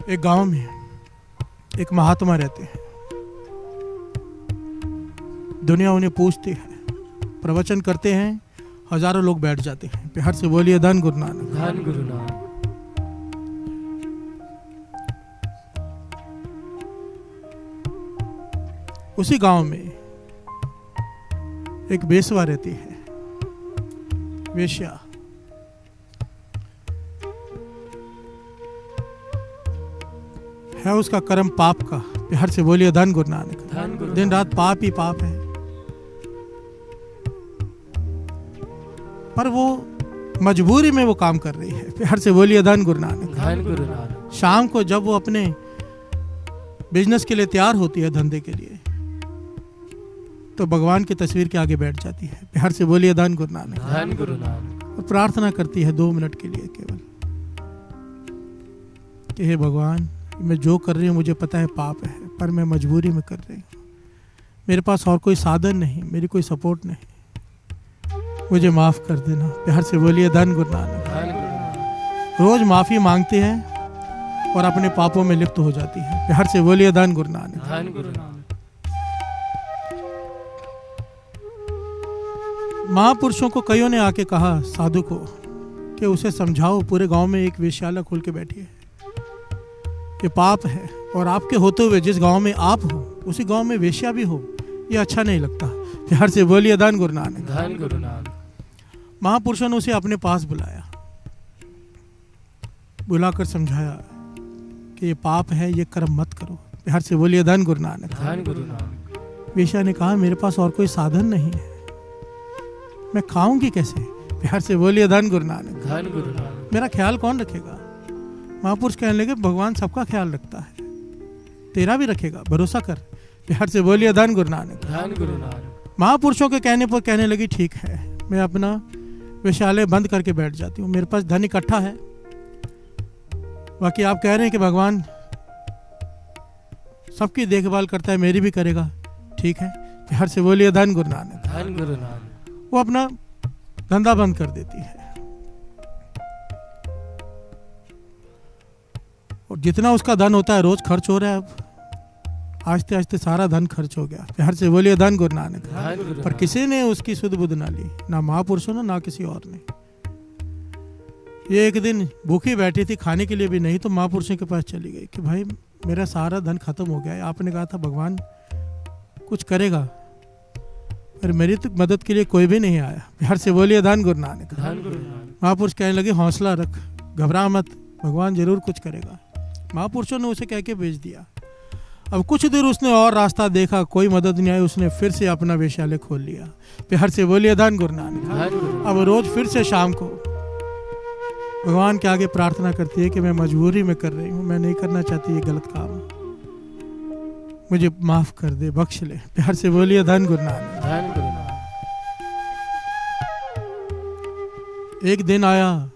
एक गांव में एक महात्मा रहते हैं। दुनिया उन्हें पूछती है, प्रवचन करते हैं, हजारों लोग बैठ जाते हैं। प्यार से बोलिए धन गुरु नानक। धन गुरु नानक। उसी गांव में एक बेसवा रहती है, वेश्या। है उसका कर्म पाप का। प्यार से बोलिए धन गुरु नानक। धन गुरु दिन रात पाप ही पाप है, पर वो मजबूरी में वो काम कर रही है। प्यार से बोलिए धन गुरु नानक। धन गुरु नानक। शाम को जब वो अपने बिजनेस के लिए तैयार होती है, धंधे के लिए, तो भगवान की तस्वीर के आगे बैठ जाती है। प्यार से बोलिए धन गुरु नानक। धन गुरु नानक। और प्रार्थना करती है 2 मिनट के लिए केवल कि हे भगवान, मैं जो कर रही हूँ मुझे पता है पाप है, पर मैं मजबूरी में कर रही हूँ। मेरे पास और कोई साधन नहीं, मेरी कोई सपोर्ट नहीं, मुझे माफ़ कर देना। प्यार से बोलिए धन गुरु नानक। रोज़ माफ़ी मांगते हैं और अपने पापों में लिप्त हो जाती है। प्यार से बोलिए धन गुरु नानक। महापुरुषों को कईयों ने आके कहा साधु को कि उसे समझाओ, पूरे गांव में एक वेश्यालय खोल के बैठी है, ये पाप है, और आपके होते हुए जिस गांव में आप हो उसी गांव में वेश्या भी हो, ये अच्छा नहीं लगता। प्यार से बोलिए धन गुरु नानक। धन गुरु नानक। महापुरुषों ने उसे अपने पास बुलाया, बुलाकर समझाया कि ये पाप है, ये कर्म मत करो। प्यार से बोलिए धन गुरु नानक। धन गुरु नानक। वेश्या ने कहा मेरे पास और कोई साधन नहीं है, मैं खाऊंगी कैसे? प्यार से बोलिए धन गुरु नानक। धन गुरु नानक। मेरा ख्याल कौन रखेगा? महापुरुष कहने लगे भगवान सबका ख्याल रखता है, तेरा भी रखेगा, भरोसा कर। प्यार से बोलिए धन गुरु नानक। धन गुरु नानक। महापुरुषों के कहने पर कहने लगी ठीक है, मैं अपना वेश्यालय बंद करके बैठ जाती हूँ, मेरे पास धन इकट्ठा है, बाकी आप कह रहे हैं कि भगवान सबकी देखभाल करता है, मेरी भी करेगा, ठीक है। प्यार से बोलिए धन गुरु नानक। धन गुरु नानक। वो अपना धंधा बंद कर देती है और जितना उसका धन होता है रोज खर्च हो रहा है, अब आस्ते आस्ते सारा धन खर्च हो गया। प्यार से बोलिए धन गुरु नानक। पर किसी ने उसकी सुध बुध ना ली, ना महापुरुषों ने ना किसी और ने। ये एक दिन भूखी बैठी थी, खाने के लिए भी नहीं, तो महापुरुषों के पास चली गई कि भाई मेरा सारा धन खत्म हो गया है, आपने कहा था भगवान कुछ करेगा, पर मेरी तो मदद के लिए कोई भी नहीं आया। प्यार से बोलिए धन गुरु नानक। महापुरुष कहने लगे हौसला रख, घबरा मत, भगवान जरूर कुछ करेगा। महापुरुषों ने उसे कह के भेज दिया। अब कुछ देर उसने और रास्ता देखा, कोई मदद नहीं आई, उसने फिर से अपना वेश्यालय खोल लिया। प्यार से बोलिए धन गुरु नानक। अब रोज फिर से शाम को भगवान के आगे प्रार्थना करती है कि मैं मजबूरी में कर रही हूँ, मैं नहीं करना चाहती ये गलत काम, मुझे माफ कर दे, बख्श ले। प्यार से बोलिए धन गुरु नानक। धन गुरु नानक। एक दिन आया,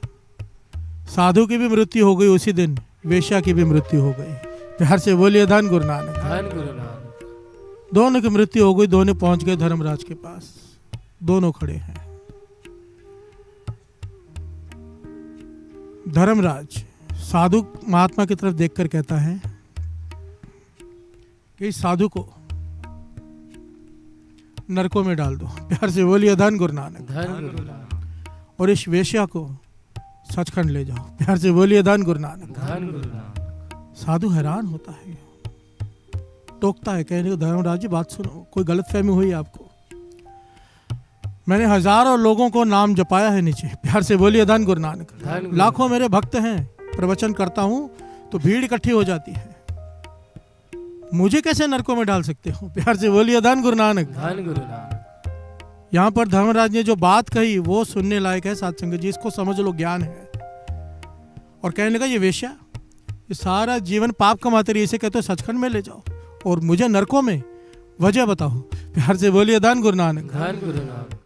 साधु की भी मृत्यु हो गई उसी दिन, वेश्या की भी मृत्यु हो गई। प्यार से बोलिए धन गुरु नानक। धन गुरु नानक। दोनों की मृत्यु हो गई, दोनों पहुंच गए धर्मराज के पास, दोनों खड़े हैं। धर्मराज साधु महात्मा की तरफ देखकर कहता है कि इस साधु को नरकों में डाल दो। प्यार से बोलिए धन गुरु नानक। धन गुरु नानक। और इस वेश्या को सचखंड ले जाओ। प्यार से बोलिए धन गुरु नानक। धन गुरु नानक। साधु हैरान होता है, टोकता है, कहने को धर्मराज जी बात सुनो, कोई गलतफहमी हुई आपको, मैंने हजारों लोगों को नाम जपाया है नीचे। प्यार से बोलिए धन गुरु नानक। लाखों मेरे भक्त हैं, प्रवचन करता हूं तो भीड़ इकट्ठी हो जाती है, मुझे कैसे नरकों में डाल सकते हो? प्यार से बोलिए धन गुरु नानक। धन गुरु नानक। यहाँ पर धर्मराज ने जो बात कही वो सुनने लायक है साध संगत जी, इसको समझ लो, ज्ञान है। और कहने लगा ये वेश्या, ये सारा जीवन पाप कमाते रही, इसे कहते हो सचखंड में ले जाओ और मुझे नरकों में, वजह बताओ। प्यार से बोलिए धन गुरु नानक। धन गुरु नानक।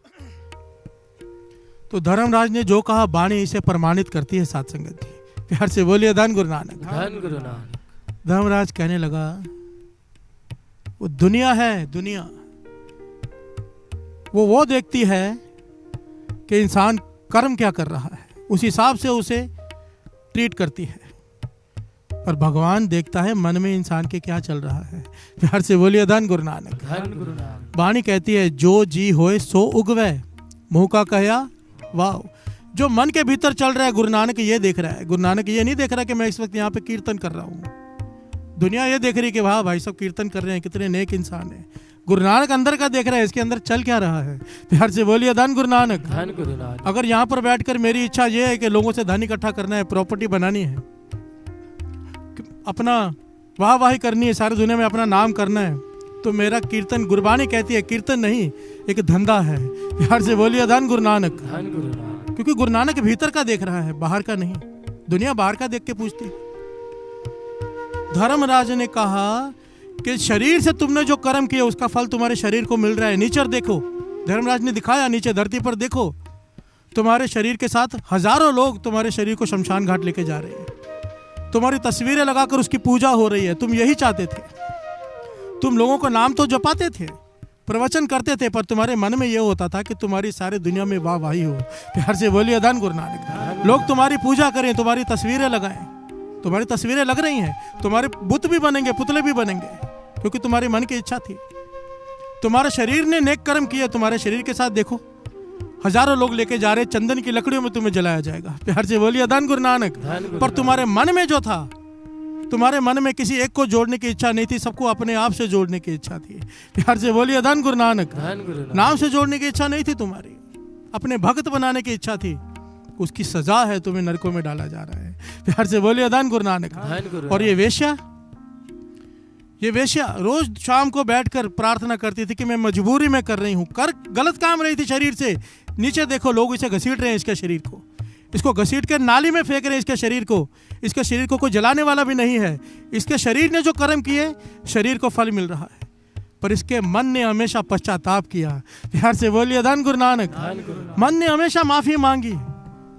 तो धर्मराज ने जो कहा वाणी इसे प्रमाणित करती है साध संगत जी। प्यार से बोलिए धन गुरु नानक। धन गुरु नानक। धर्मराज कहने लगा वो दुनिया है, दुनिया वो देखती है कि इंसान कर्म क्या कर रहा है, उस हिसाब से उसे ट्रीट करती है, पर भगवान देखता है मन में इंसान के क्या चल रहा है। प्यार से बोलिए धन गुरु नानक। धन गुरु नानक। वाणी कहती है जो जी होए सो उगवे, मुंह का कहया वाह। जो मन के भीतर चल रहा है गुरु नानक ये देख रहा है। गुरु नानक ये नहीं देख रहा कि मैं इस वक्त यहाँ पे कीर्तन कर रहा हूँ, दुनिया ये देख रही कि वाह भाई सब कीर्तन कर रहे हैं, कितने नेक इंसान है। गुरु नानक अंदर का देख रहा है, इसके अंदर चल क्या रहा है। प्यार से बोलिए धन गुरु नानक। धन गुरु नानक। अगर यहाँ पर बैठकर मेरी इच्छा ये है कि लोगों से धन इकट्ठा करना है, प्रॉपर्टी बनानी है, अपना वाह वाही करनी है, सारी दुनिया में अपना नाम करना है, तो मेरा कीर्तन, गुरबानी कहती है कीर्तन नहीं एक धंधा है। प्यार से बोलिए धन गुरु नानक। धन गुरु नानक। क्योंकि गुरु नानक भीतर का देख रहा है, बाहर का नहीं। दुनिया बाहर का देख के पूछती है। धर्मराज ने कहा कि शरीर से तुमने जो कर्म किया उसका फल तुम्हारे शरीर को मिल रहा है, नीचे देखो। धर्मराज ने दिखाया, नीचे धरती पर देखो, तुम्हारे शरीर के साथ हजारों लोग तुम्हारे शरीर को शमशान घाट लेके जा रहे हैं, तुम्हारी तस्वीरें लगाकर उसकी पूजा हो रही है। तुम यही चाहते थे, तुम लोगों को नाम तो जपाते थे, प्रवचन करते थे, पर तुम्हारे मन में ये होता था कि तुम्हारी सारी दुनिया में वाहवाही हो। प्यार से बोलिए धन गुरु नानक। लोग तुम्हारी पूजा करें, तुम्हारी तस्वीरें लगाएं, तुम्हारी तस्वीरें लग रही हैं, तुम्हारे बुत भी बनेंगे, पुतले भी बनेंगे, क्योंकि तुम्हारी मन की इच्छा थी। तुम्हारे शरीर ने नेक कर्म किए, तुम्हारे शरीर के साथ देखो हजारों लोग लेके जा रहे, चंदन की लकड़ियों में तुम्हें जलाया जाएगा। प्यार से बोलिए धन गुरु नानक। पर तुम्हारे मन में जो था, तुम्हारे मन में किसी एक को जोड़ने की इच्छा नहीं थी, सबको अपने आप से जोड़ने की इच्छा थी। प्यार से बोलिए धन गुरु नानक। नाम से जोड़ने की इच्छा नहीं थी तुम्हारी, अपने भक्त बनाने की इच्छा थी। उसकी सजा है, तुम्हें नरकों में डाला जा रहा है। प्यार से बोलिए धन गुरु नानक। और ये वेश्या रोज शाम को बैठकर प्रार्थना करती थी कि मैं मजबूरी में कर रही हूँ, कर गलत काम रही थी शरीर से। नीचे देखो लोग इसे घसीट रहे हैं, इसके शरीर को, इसको घसीट कर नाली में फेंक रहे हैं इसके शरीर को। इसके शरीर को कोई जलाने वाला भी नहीं है। इसके शरीर ने जो कर्म किए, शरीर को फल मिल रहा है, पर इसके मन ने हमेशा पश्चाताप किया। प्यार से बोलिए धन गुरु नानक। मन ने हमेशा माफी मांगी,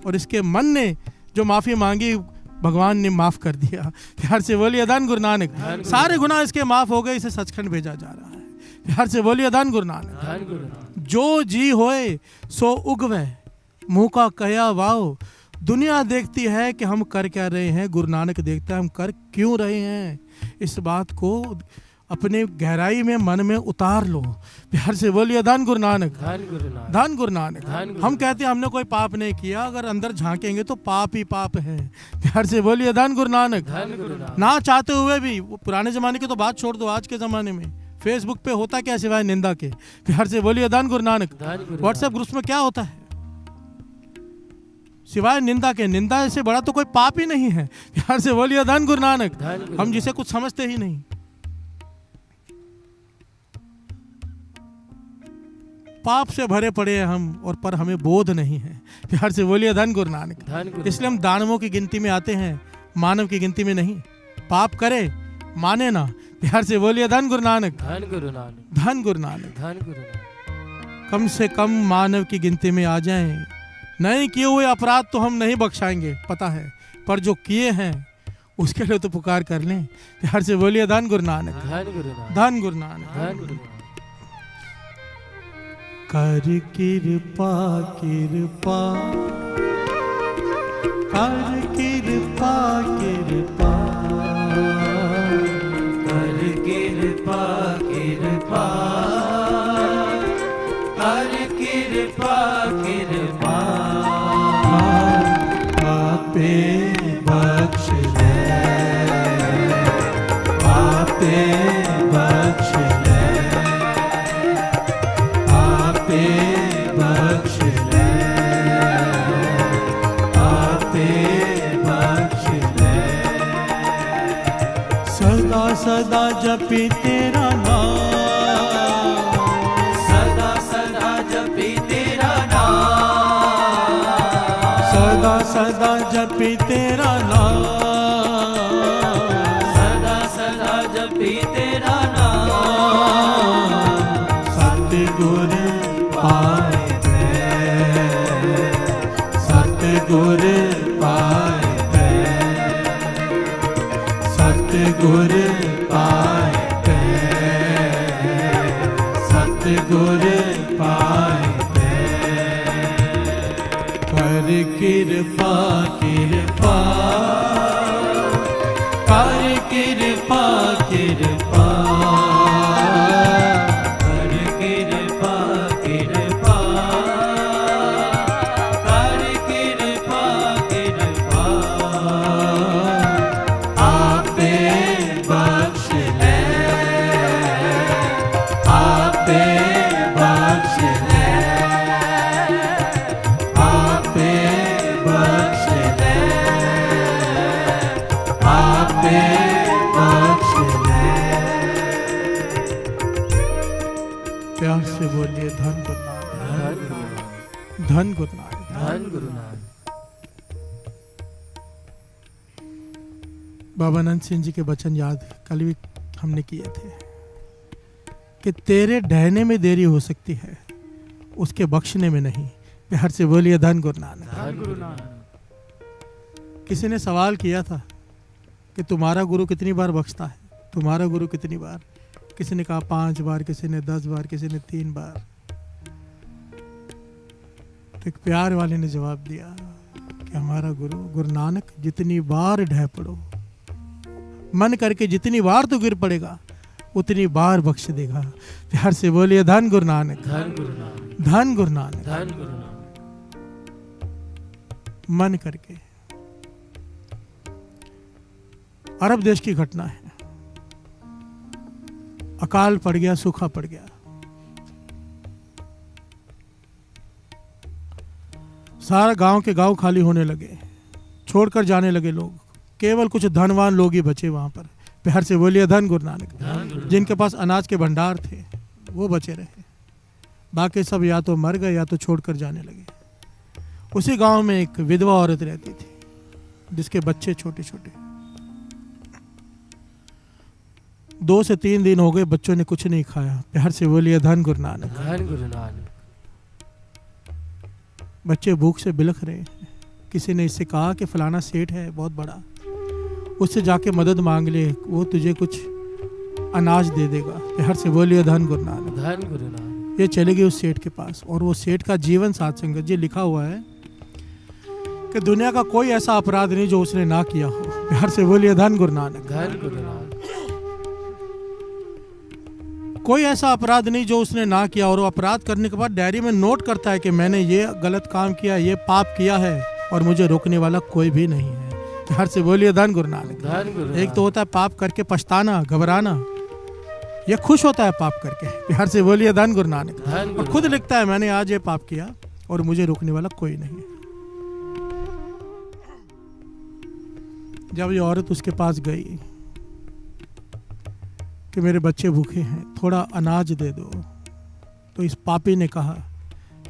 और इसके मन ने जो माफी मांगी भगवान ने माफ कर दिया। प्यार से बोलिए धन गुरु नानक। सारे गुनाह इसके माफ हो गए, इसे सचखंड भेजा जा रहा है। प्यार से बोलिए धन गुरु नानक। जो जी होए सो उगवे, मुंह का कया वाओ। दुनिया देखती है कि हम कर क्या रहे हैं, गुरु नानक देखता है हम कर क्यों रहे हैं। इस बात को अपने गहराई में मन में उतार लो। प्यार से बोलिए धन गुरु नानक। धन गुरु नानक। हम कहते हैं हमने कोई पाप नहीं किया, अगर अंदर झांकेंगे तो पाप ही पाप है। प्यार से बोलिए धन गुरु नानक। ना चाहते हुए भी, वो पुराने जमाने की तो बात छोड़ दो, आज के जमाने में फेसबुक पे होता क्या सिवाय निंदा के। प्यार से बोलिए धन गुरु नानक। व्हाट्सएप ग्रुप्स में क्या होता है सिवाय निंदा के? निंदा से बड़ा तो कोई पाप ही नहीं है। प्यार से बोलिए धन गुरु नानक। हम जिसे कुछ समझते ही नहीं, पाप से भरे पड़े हैं हम, और पर हमें बोध नहीं है। प्यार से बोलिए धन गुरु नानक। इसलिए हम दानवों की गिनती में आते हैं, मानव की गिनती में नहीं। पाप करे माने ना। प्यार से बोलिए धन गुरु नानक। धन गुरु नानक। धन गुरु नानक। कम से कम मानव की गिनती में आ जाएं। नहीं किए हुए अपराध तो हम नहीं बख्शाएंगे, पता है, पर जो किए हैं उसके लिए तो पुकार कर लें। प्यार से बोलिए धन गुरु नानक। धन गुरु नानक। कर कृपा कृपा, कर कृपा कृपा, कर कृपा कृपा, कर कृपा कृपा। आपे बख्श ले, आपे बख्श ले, आपे बख्श ले, आपे बख्श ले। सदा सदा जपी तेरा नाम, सदा सदा जपी तेरा नाम, सदा सदा जपी तेरा नाम, सदा सदा जपी तेरा नाम। सतगुर पाए थे, सतगुर पाए थे, सतगुर पाए थे, सतगुर पाए थे। कर कृपा कृपा, कर कृपा कृपा, कर कृपा कृपा, कर कृपा कृपा। आपे बख्श ले, आपे बख्श ले, आपे बख्श ले, आपे बख्श ले। प्यार से बोलिए धन गुरु नानक। धन गुरु नानक। धन गुरु नानक। बाबा नंद सिंह जी के वचन याद कल भी हमने किए थे कि तेरे ढहने में देरी हो सकती है, उसके बख्शने में नहीं। प्यार से बोलिए धन गुरु नानक। धन गुरु नानक। किसी ने सवाल किया था कि तुम्हारा गुरु कितनी बार बख्शता है, तुम्हारा गुरु कितनी बार? किसी ने कहा 5 बार, किसी ने 10 बार, किसी ने 3 बार। तो एक प्यार वाले ने जवाब दिया कि हमारा गुरु नानक जितनी बार ढह पड़ो, मन करके जितनी बार तो गिर पड़ेगा उतनी बार बख्श देगा। प्यार से बोलिए धन गुरु नानक, धन गुरु नानक, धन गुरु नानक। धन गुरु नानक। मन करके। अरब देश की घटना है। अकाल पड़ गया, सूखा पड़ गया, सारा गांव के गांव खाली होने लगे, छोड़कर जाने लगे लोग। केवल कुछ धनवान लोग ही बचे वहां पर। प्यार से बोलिए धन गुरु नानक। जिनके पास अनाज के भंडार थे वो बचे रहे, बाकी सब या तो मर गए या तो छोड़कर जाने लगे। उसी गांव में एक विधवा औरत रहती थी जिसके बच्चे छोटे छोटे। 2 से 3 दिन हो गए, बच्चों ने कुछ नहीं खाया। प्यार से बोलिए धन गुरु नानक, धन गुरु नानक। बच्चे भूख से बिलख रहे हैं। किसी ने इससे कहा कि फलाना सेठ है बहुत बड़ा, उससे जाके मदद मांग ले, वो तुझे कुछ अनाज दे देगा। प्यार से बोलिए धन गुरु नानक, धन गुरु नानक। ये चले गए उस सेठ के पास, और वो सेठ का जीवन साथ संगत जी लिखा हुआ है कि दुनिया का कोई ऐसा अपराध नहीं जो उसने ना किया हो। प्यार से बोलिए धन गुरु नानक, धन गुरु नानक। कोई ऐसा अपराध नहीं जो उसने ना किया, और वो अपराध करने के बाद डायरी में नोट करता है कि मैंने ये गलत काम किया, ये पाप किया है, और मुझे रोकने वाला कोई भी नहीं है। प्यार से बोलिए धन गुरु नानक, धन गुरु नानक। एक तो होता है पाप करके पछताना, घबराना, ये खुश होता है पाप करके। प्यार से बोलिए धन गुरु नानक। धन और गुरु खुद लिखता है मैंने आज ये पाप किया और मुझे रोकने वाला कोई नहीं है। जब ये औरत उसके पास गई कि मेरे बच्चे भूखे हैं, थोड़ा अनाज दे दो, तो इस पापी ने कहा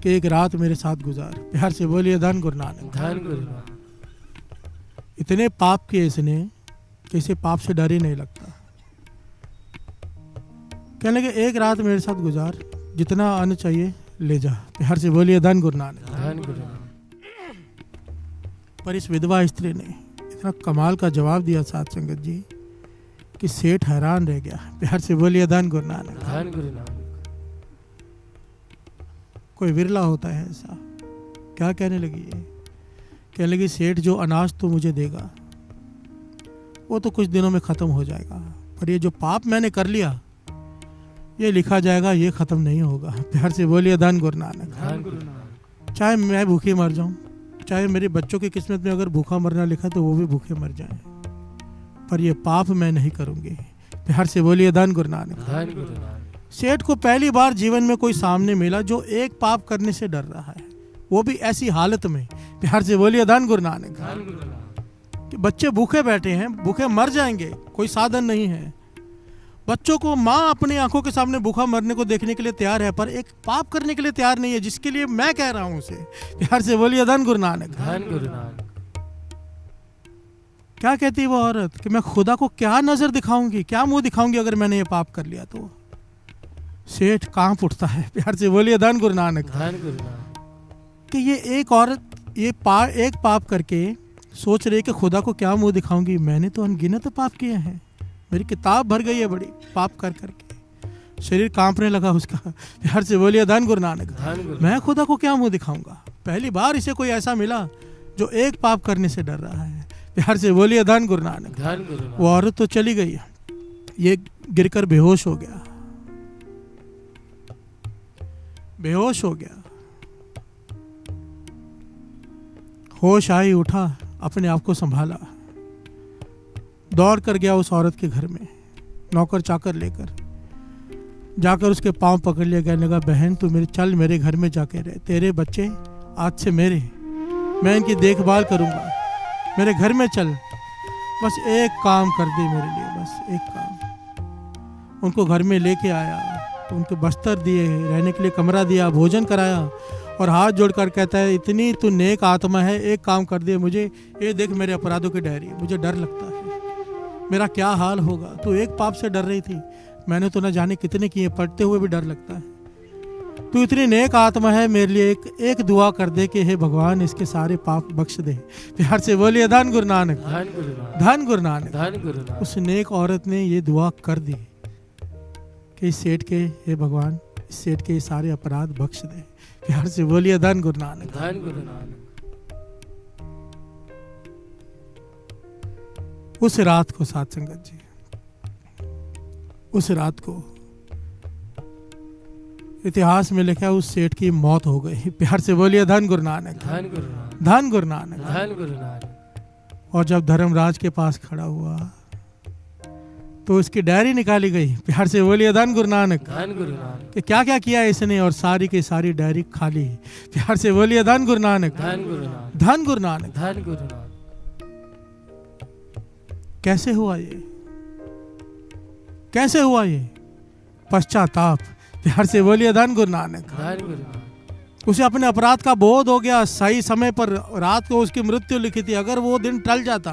कि एक रात मेरे साथ गुजार। प्यार से बोलिए धन गुरु नानक, धन गुरु नानक। इतने पाप किए इसने कि इसे पाप से डर ही नहीं लगता। कहने लगे एक रात मेरे साथ गुजार, जितना अन्न चाहिए ले जा। प्यार से बोलिए धन गुरु नानक, धन गुरु नानक। पर इस विधवा स्त्री ने इतना कमाल का जवाब दिया साथ संगत जी कि सेठ हैरान रह गया। प्यार से बोलिए धन गुरु नानक, धन गुरु नानक। कोई विरला होता है ऐसा। क्या कहने लगी है? कहने लगी सेठ जो अनाज तो मुझे देगा वो तो कुछ दिनों में खत्म हो जाएगा, पर ये जो पाप मैंने कर लिया ये लिखा जाएगा, ये खत्म नहीं होगा। प्यार से बोलिए धन गुरु नानक, धन गुरु नानक। चाहे मैं भूखे मर जाऊं, चाहे मेरे बच्चों की किस्मत में अगर भूखा मरना लिखा तो वो भी भूखे मर जाएं, पर ये पाप मैं नहीं करूंगी। प्यार से बोलिए धन गुरु नानक, धन गुरु नानक। सेठ को पहली बार जीवन में कोई सामने मिला जो एक पाप करने से डर रहा है, वो भी ऐसी हालत में। प्यार से बोलिए धन गुरु नानक। धन गुरु नानक। कि बच्चे भूखे बैठे हैं, भूखे मर जाएंगे, कोई साधन नहीं है। बच्चों को माँ अपनी आंखों के सामने भूखा मरने को देखने के लिए तैयार है, पर एक पाप करने के लिए तैयार नहीं है, जिसके लिए मैं कह रहा हूं उसे। प्यार से बोलिए धन गुरु नानक, धन गुरु नानक। क्या कहती है वो औरत कि मैं खुदा को क्या नजर दिखाऊंगी, क्या मुंह दिखाऊंगी अगर मैंने ये पाप कर लिया तो। सेठ कांप उठता है। प्यार से बोलिए धन गुरु नानक, धन गुरु नानक। कि ये एक औरत एक पाप करके सोच रही कि खुदा को क्या मुंह दिखाऊंगी, मैंने तो अनगिनत पाप किए हैं, मेरी किताब भर गई है बड़ी पाप कर करके। शरीर कांपने लगा उसका। प्यार से बोलिए धन गुरु नानक, धन गुरु। मैं खुदा को क्या मुंह दिखाऊंगा। पहली बार इसे कोई ऐसा मिला जो एक पाप करने से डर रहा है। प्यार से बोलिए धन गुरु नानक। धन गुरु नानक। वो औरत तो चली गई, ये गिरकर बेहोश हो गया, बेहोश हो गया। होश आई, उठा, अपने आप को संभाला, दौड़ कर गया उस औरत के घर में, नौकर चाकर लेकर जाकर उसके पांव पकड़ लिया। कहने लगा बहन तू चल मेरे घर में जाके रहे, तेरे बच्चे आज से मेरे, मैं इनकी देखभाल करूंगा, मेरे घर में चल, बस एक काम कर दे मेरे लिए, बस एक काम। उनको घर में लेके आया, तो उनको बस्तर दिए, रहने के लिए कमरा दिया, भोजन कराया, और हाथ जोड़कर कहता है इतनी तू नेक आत्मा है, एक काम कर दे मुझे, ये देख मेरे अपराधों की डायरी, मुझे डर लगता है, मेरा क्या हाल होगा। तू एक पाप से डर रही थी, मैंने तो न जाने कितने किए, पढ़ते हुए भी डर लगता है। तू इतनी नेक आत्मा है, मेरे लिए एक दुआ कर दे कि हे भगवान इसके सारे पाप बख्श दे। प्यार से बोलिए धन गुरु नानक, धन गुरु नानक। धन गुरु नानक। धन गुरु नानक। उस नेक औरत ने ये दुआ कर दी। कि इस सेठ के, हे भगवान, इस सेठ के सारे अपराध बख्श दे। प्यार से बोलिए धन गुरु नानक। धन गुरु नानक। उस रात को साथ संगत जी, उस रात को इतिहास में लिखा है उस सेठ की मौत हो गई। प्यार से बोलिए धन गुरु नानक। धन गुरु नानक। धन गुरु नानक। धन गुरु नानक। और जब धर्मराज के पास खड़ा हुआ तो उसकी डायरी निकाली गई। प्यार से बोलिए धन गुरु नानक। धन गुरु नानक। कि क्या क्या किया इसने, और सारी की सारी डायरी खाली। प्यार से बोलिए धन गुरु नानक। धन गुरु नानक। धन गुरु नानक। धन गुरु नानक। कैसे हुआ ये, कैसे हुआ ये? पश्चाताप। प्यार से बोलिए धन गुरु नानक। धन गुरु नानक। उसे अपने अपराध का बोध हो गया। सही समय पर रात को उसकी मृत्यु लिखी थी, अगर वो दिन टल जाता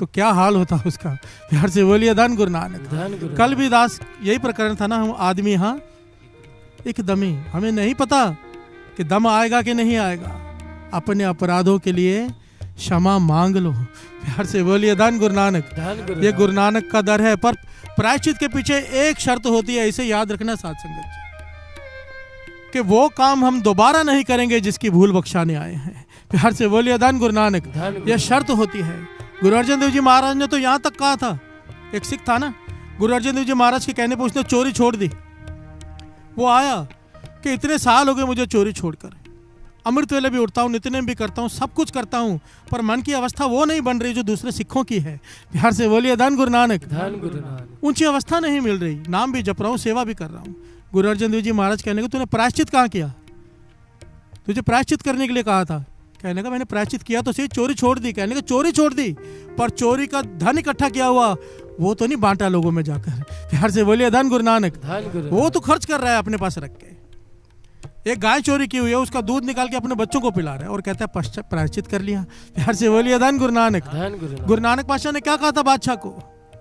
तो क्या हाल होता उसका। प्यार से बोलिए धन गुरु नानक। धन गुरु। कल भी दास यही प्रकरण था ना, हम आदमी हाँ एक दमी, हमें नहीं पता कि दम आएगा कि नहीं आएगा। अपने अपराधों के लिए क्षमा मांग लो। प्यार से बोलिए धन गुरु नानक। धन गुरु। ये गुरु नानक का दर है। पर प्रायश्चित के पीछे एक शर्त होती है, इसे याद रखना साथ संगत जी, कि वो काम हम दोबारा नहीं करेंगे जिसकी भूल बख्शाने आए हैं। प्यार से बोलिए धन गुरु नानक। यह शर्त होती है। गुरु अर्जन देव जी महाराज ने तो यहाँ तक कहा था, एक सिख था ना, गुरु अर्जन देव जी महाराज के कहने पर उसने चोरी छोड़ दी। वो आया कि इतने साल हो गए मुझे चोरी छोड़कर, अमृत वेले भी उठता हूँ, नित्य भी करता हूँ, सब कुछ करता हूँ, पर मन की अवस्था वो नहीं बन रही जो दूसरे सिखों की है। प्यार से बोलिए धन गुरु नानक। धन गुरु नानक। ऊंची अवस्था नहीं मिल रही, नाम भी जप रहा हूँ, सेवा भी कर रहा हूँ। गुरु अर्जन देव जी महाराज कहने को, तूने प्रायश्चित कहाँ किया? तुझे प्रायश्चित करने के लिए कहा था। कहने का मैंने प्रायश्चित किया तो सही, चोरी छोड़ दी। कहने का चोरी छोड़ दी, पर चोरी का धन इकट्ठा किया हुआ वो तो नहीं बांटा लोगों में जाकर। प्यार से बोलिए धन गुरु नानक। धन गुरु। वो तो खर्च कर रहा है अपने पास रख के। एक गाय चोरी की हुई है, उसका दूध निकाल के अपने बच्चों को पिला रहा है और कहता है प्रायश्चित कर लिया। प्यार से बोलिए धन गुरु नानक। धन गुरु। गुरु नानक पातशाह ने क्या कहा था बादशाह को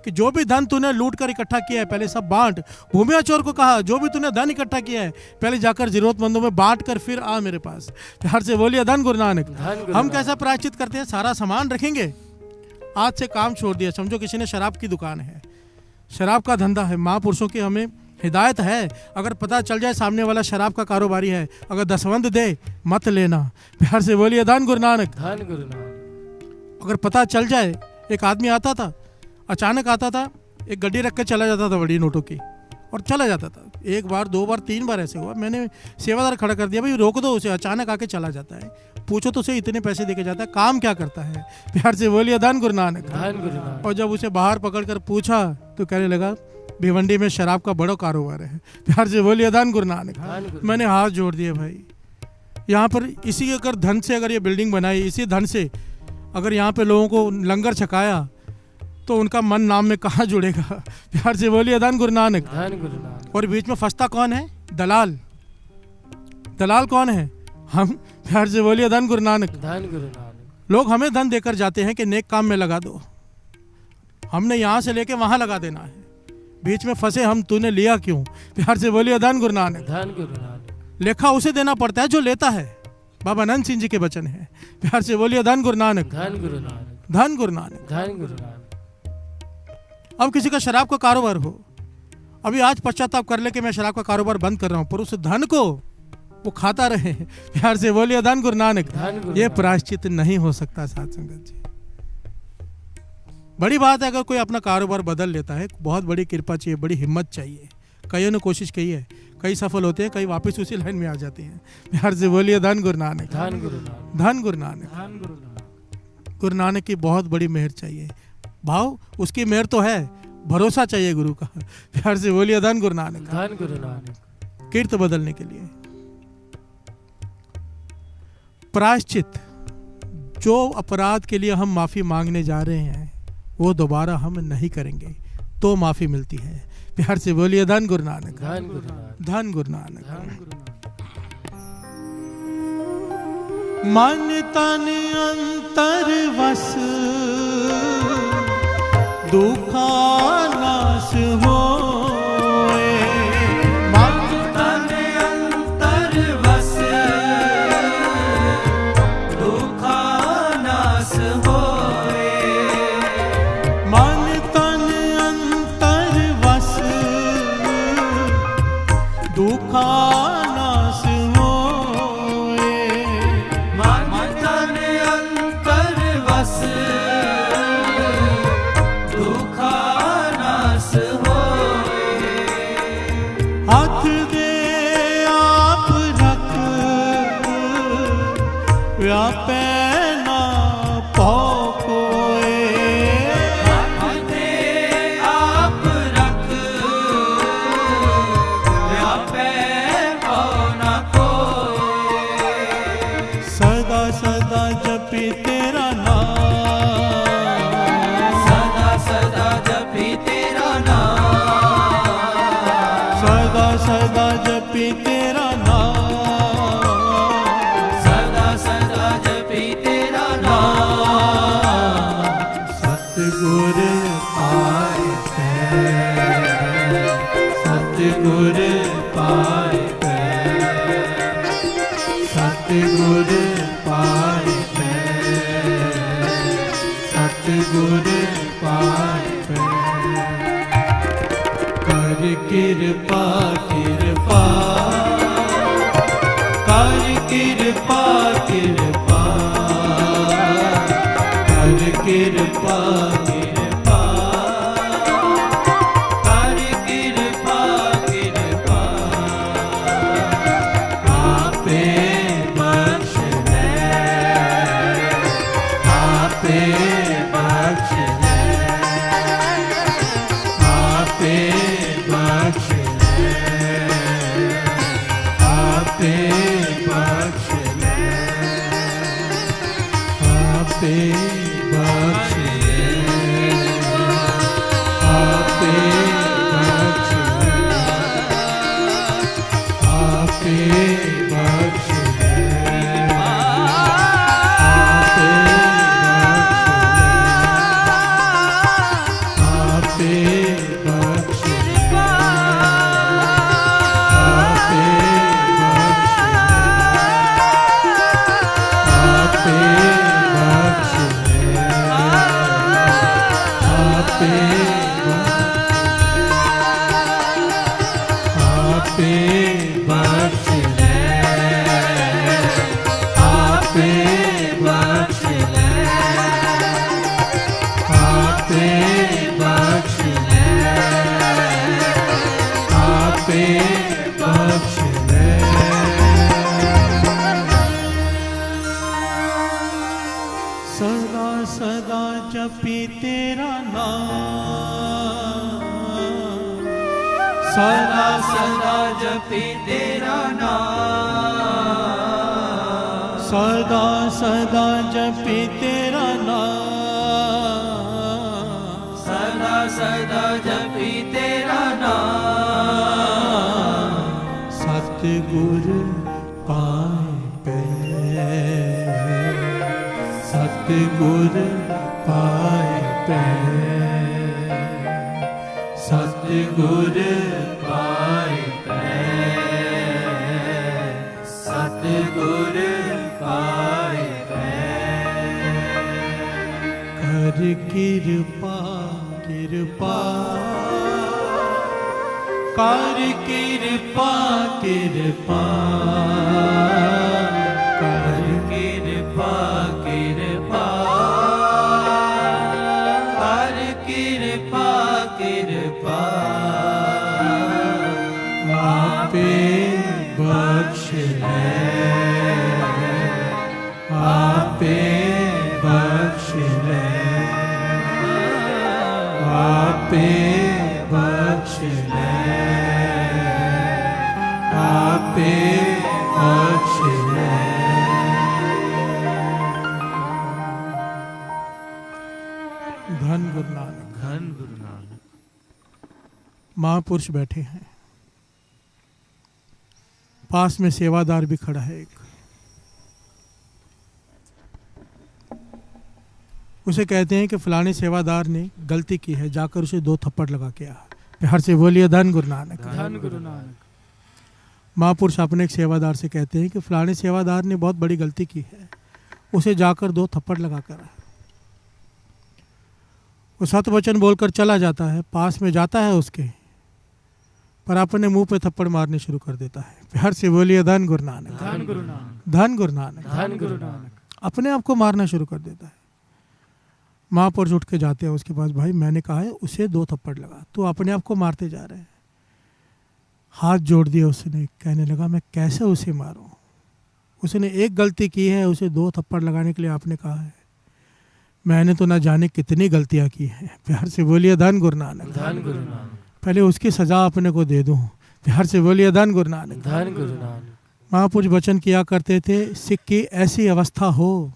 कि जो भी धन तूने लूट कर इकट्ठा किया है पहले सब बांट। भूमिया चोर को कहा जो भी तूने धन इकट्ठा किया है पहले जाकर जरूरतमंदों में बांट कर फिर आ मेरे पास। प्यार से बोलिए धन गुरु नानक। हम कैसा प्रायश्चित करते हैं? सारा सामान रखेंगे, आज से काम छोड़ दिया। समझो किसी ने शराब की दुकान है, शराब का धंधा है, महापुरुषों की हमें हिदायत है, अगर पता चल जाए सामने वाला शराब का कारोबारी है, अगर दसवंध दे मत लेना। प्यार से बोलिए धन गुरु नानक। धन गुरु नानक। अगर पता चल जाए, एक आदमी आता था, अचानक आता था, एक गड्डी रख के चला जाता था बड़ी नोटों की और चला जाता था। एक बार, दो बार, तीन बार ऐसे हुआ। मैंने सेवादार खड़ा कर दिया, भाई रोक दो उसे, अचानक आके चला जाता है, पूछो तो उसे इतने पैसे देके जाता है, काम क्या करता है? प्यार से बोलिए धन गुरु नानक। धन गुरु नानक। और जब उसे बाहर पकड़कर पूछा तो कहने लगा भिवंडी में शराब का बड़ा कारोबार है। प्यार से बोलिए धन गुरु नानक। मैंने हाथ जोड़ दिए, भाई यहाँ पर इसी अगर धन से अगर ये बिल्डिंग बनाई, इसी धन से अगर यहाँ पे लोगों को लंगर छकाया तो उनका मन नाम में कहाँ जुड़ेगा? प्यार से बोलिए धन गुरु नानक। धन गुरु नानक। और बीच में फंसता कौन है? दलाल। दलाल कौन है? हम। प्यार से बोलिए धन गुरु नानक। धन गुरु नानक। लोग हमें धन देकर जाते हैं कि नेक काम में लगा दो, हमने यहाँ से लेके वहां लगा देना है, बीच में फंसे हम, तूने लिया क्यों? प्यार से बोलिए धन गुरु नानक। धन गुरु नानक। लेखा उसे देना पड़ता है जो लेता है। बाबा अनंत सिंह जी के वचन है। प्यार से बोलिए धन गुरु नानक। धन गुरु नानक। धन गुरु नानक। धन गुरु नानक। अब किसी का शराब का कारोबार हो, अभी आज पश्चाताप कर ले कि मैं शराब का कारोबार बंद कर रहा हूं, पर उस धन को वो खाता रहे। प्यार से बोलिए धन गुरु नानक। ये प्रायश्चित नहीं हो सकता साथ संगत जी। बड़ी बात है अगर कोई अपना कारोबार बदल लेता है, बहुत बड़ी कृपा चाहिए, बड़ी हिम्मत चाहिए। कईयों ने कोशिश की है, कई सफल होते हैं, कई वापस उसी लाइन में आ जाते हैं। प्यार से बोलिए धन गुरु नानक। धन गुरु नानक। धन गुरु नानक। धन गुरु नानक। गुरु नानक की बहुत बड़ी मेहर चाहिए। भाव उसकी मेहर तो है, भरोसा चाहिए गुरु का। प्यार से बोलिए धन गुरु नानक। धन गुरु नानक। कीर्त बदलने के लिए प्रायश्चित, जो अपराध के लिए हम माफी मांगने जा रहे हैं वो दोबारा हम नहीं करेंगे तो माफी मिलती है। प्यार से बोलिए धन गुरु नानक। धन गुरु नानक। धन गुरु नानक। धन गुरु नानक। मन तन अंतर वस दुखा नाश होए। मन तन अंतर वस दुखा नाश होए। मन तन अंतर वस व्यापे ना कोए। अपने आप रख व्यापे को न कोई। सदा सदा जपी तेरा नाम, सदा सदा जपी तेरा नाम। सदा सदा जपी तेरा नाम, सदा सदा जपी तेरा नाम। सतगुर पाए सतगुर पाए सतगुर पाए सतगुर पाए। कर कृपा कृपा कर कृपा कृपा कर कृपा कृपा कर कृपा कृपा। आपे बख्श दे आपे बख्श दे आपे बख्श दे आपे बख्श दे आपे बख्श दे आपे बख्श दे आपे बख्श दे आपे बख्श दे आपे बख्श दे आपे बख्श दे आपे बख्श दे आपे बख्श दे आपे बख्श दे। सदा सदा जपी तेरा नाम, सदा सदा जपी तेरा नाम। सदा सदा जपी तेरा नाम। सदा सदा जपी तेरा नाम। सतगुर पाए सतगुर पाए सतगुर पाए सतगुर पाए। कर कृपा कृपा कर कृपा कृपा कर कृपा कृपा कर कृपा कृपा। आपे बख्श दे आपे बख्श दे आपे बख्श दे आपे बख्श दे। धन गुरु नानक। धन गुरु नानक। महापुरुष बैठे हैं, पास में सेवादार भी खड़ा है एक। उसे कहते हैं कि फलाने सेवादार ने गलती की है, जाकर उसे 2 थप्पड़ लगा के आ। प्यार से बोलिए धन गुरु नानक। धन गुरु नानक। महापुरुष अपने एक सेवादार से कहते हैं कि फलाने सेवादार ने बहुत बड़ी गलती की है, उसे जाकर 2 थप्पड़ लगा कर आ। वो सत वचन बोलकर चला जाता है, पास में जाता है उसके, पर अपने मुंह पे थप्पड़ मारने शुरू कर देता है। प्यार से बोलिए धन गुरु नानक। धन गुरु नानक। धन गुरु नानक। धन गुरु नानक। अपने आप को मारना शुरू कर देता है। महापुरुष उठ के जाते हैं उसके पास, भाई मैंने कहा है उसे 2 थप्पड़ लगा, तू अपने आप को मारते जा रहे हैं। हाथ जोड़ दिया उसने, कहने लगा मैं कैसे उसे मारूं, उसने एक गलती की है, उसे 2 थप्पड़ लगाने के लिए आपने कहा है। मैंने तो ना जाने कितनी गलतियां की हैं। प्यार से बोलिए धन गुरु नानक। धन गुरु नानक। पहले उसकी सजा अपने को दे दूं। प्यार से बोलिए धन गुरु नानक। धन गुरु नानक। महापुरुष वचन किया करते थे, सिख की ऐसी अवस्था हो,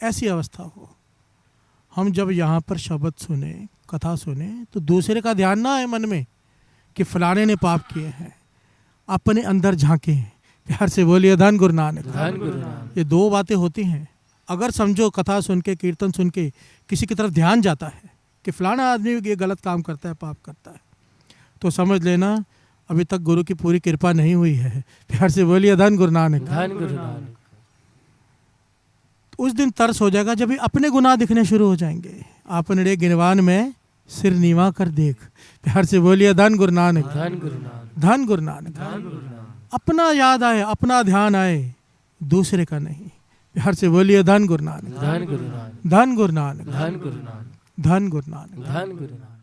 ऐसी अवस्था हो, हम जब यहाँ पर शब्द सुने, कथा सुने, तो दूसरे का ध्यान ना आए मन में कि फलाने ने पाप किए हैं, अपने अंदर झांके। प्यार से बोलिए धन गुरु नानक। धन गुरु नानक। ये 2 बातें होती हैं। अगर समझो कथा सुन के, कीर्तन सुन के किसी की तरफ ध्यान जाता है कि फलाना आदमी ये गलत काम करता है, पाप करता है, तो समझ लेना अभी तक गुरु की पूरी कृपा नहीं हुई है। प्यार से बोलिए धन गुरु नानक। धन गुरु नानक। उस दिन तरस हो जाएगा जब भी अपने गुनाह दिखने शुरू हो जाएंगे। आपने गिनवान में सिर नीवा कर देख। प्यार से बोलिए धन गुरु नानक। धन गुरु नानक। धन गुरु नानक। धन गुरु नानक। अपना याद आए, अपना ध्यान आए, दूसरे का नहीं। प्यार से बोलिए धन गुरु नानक। धन गुरु नानक। धन गुरु नानक। धन गुरु नानक। धन गुरु नानक। धन गुरु नानक।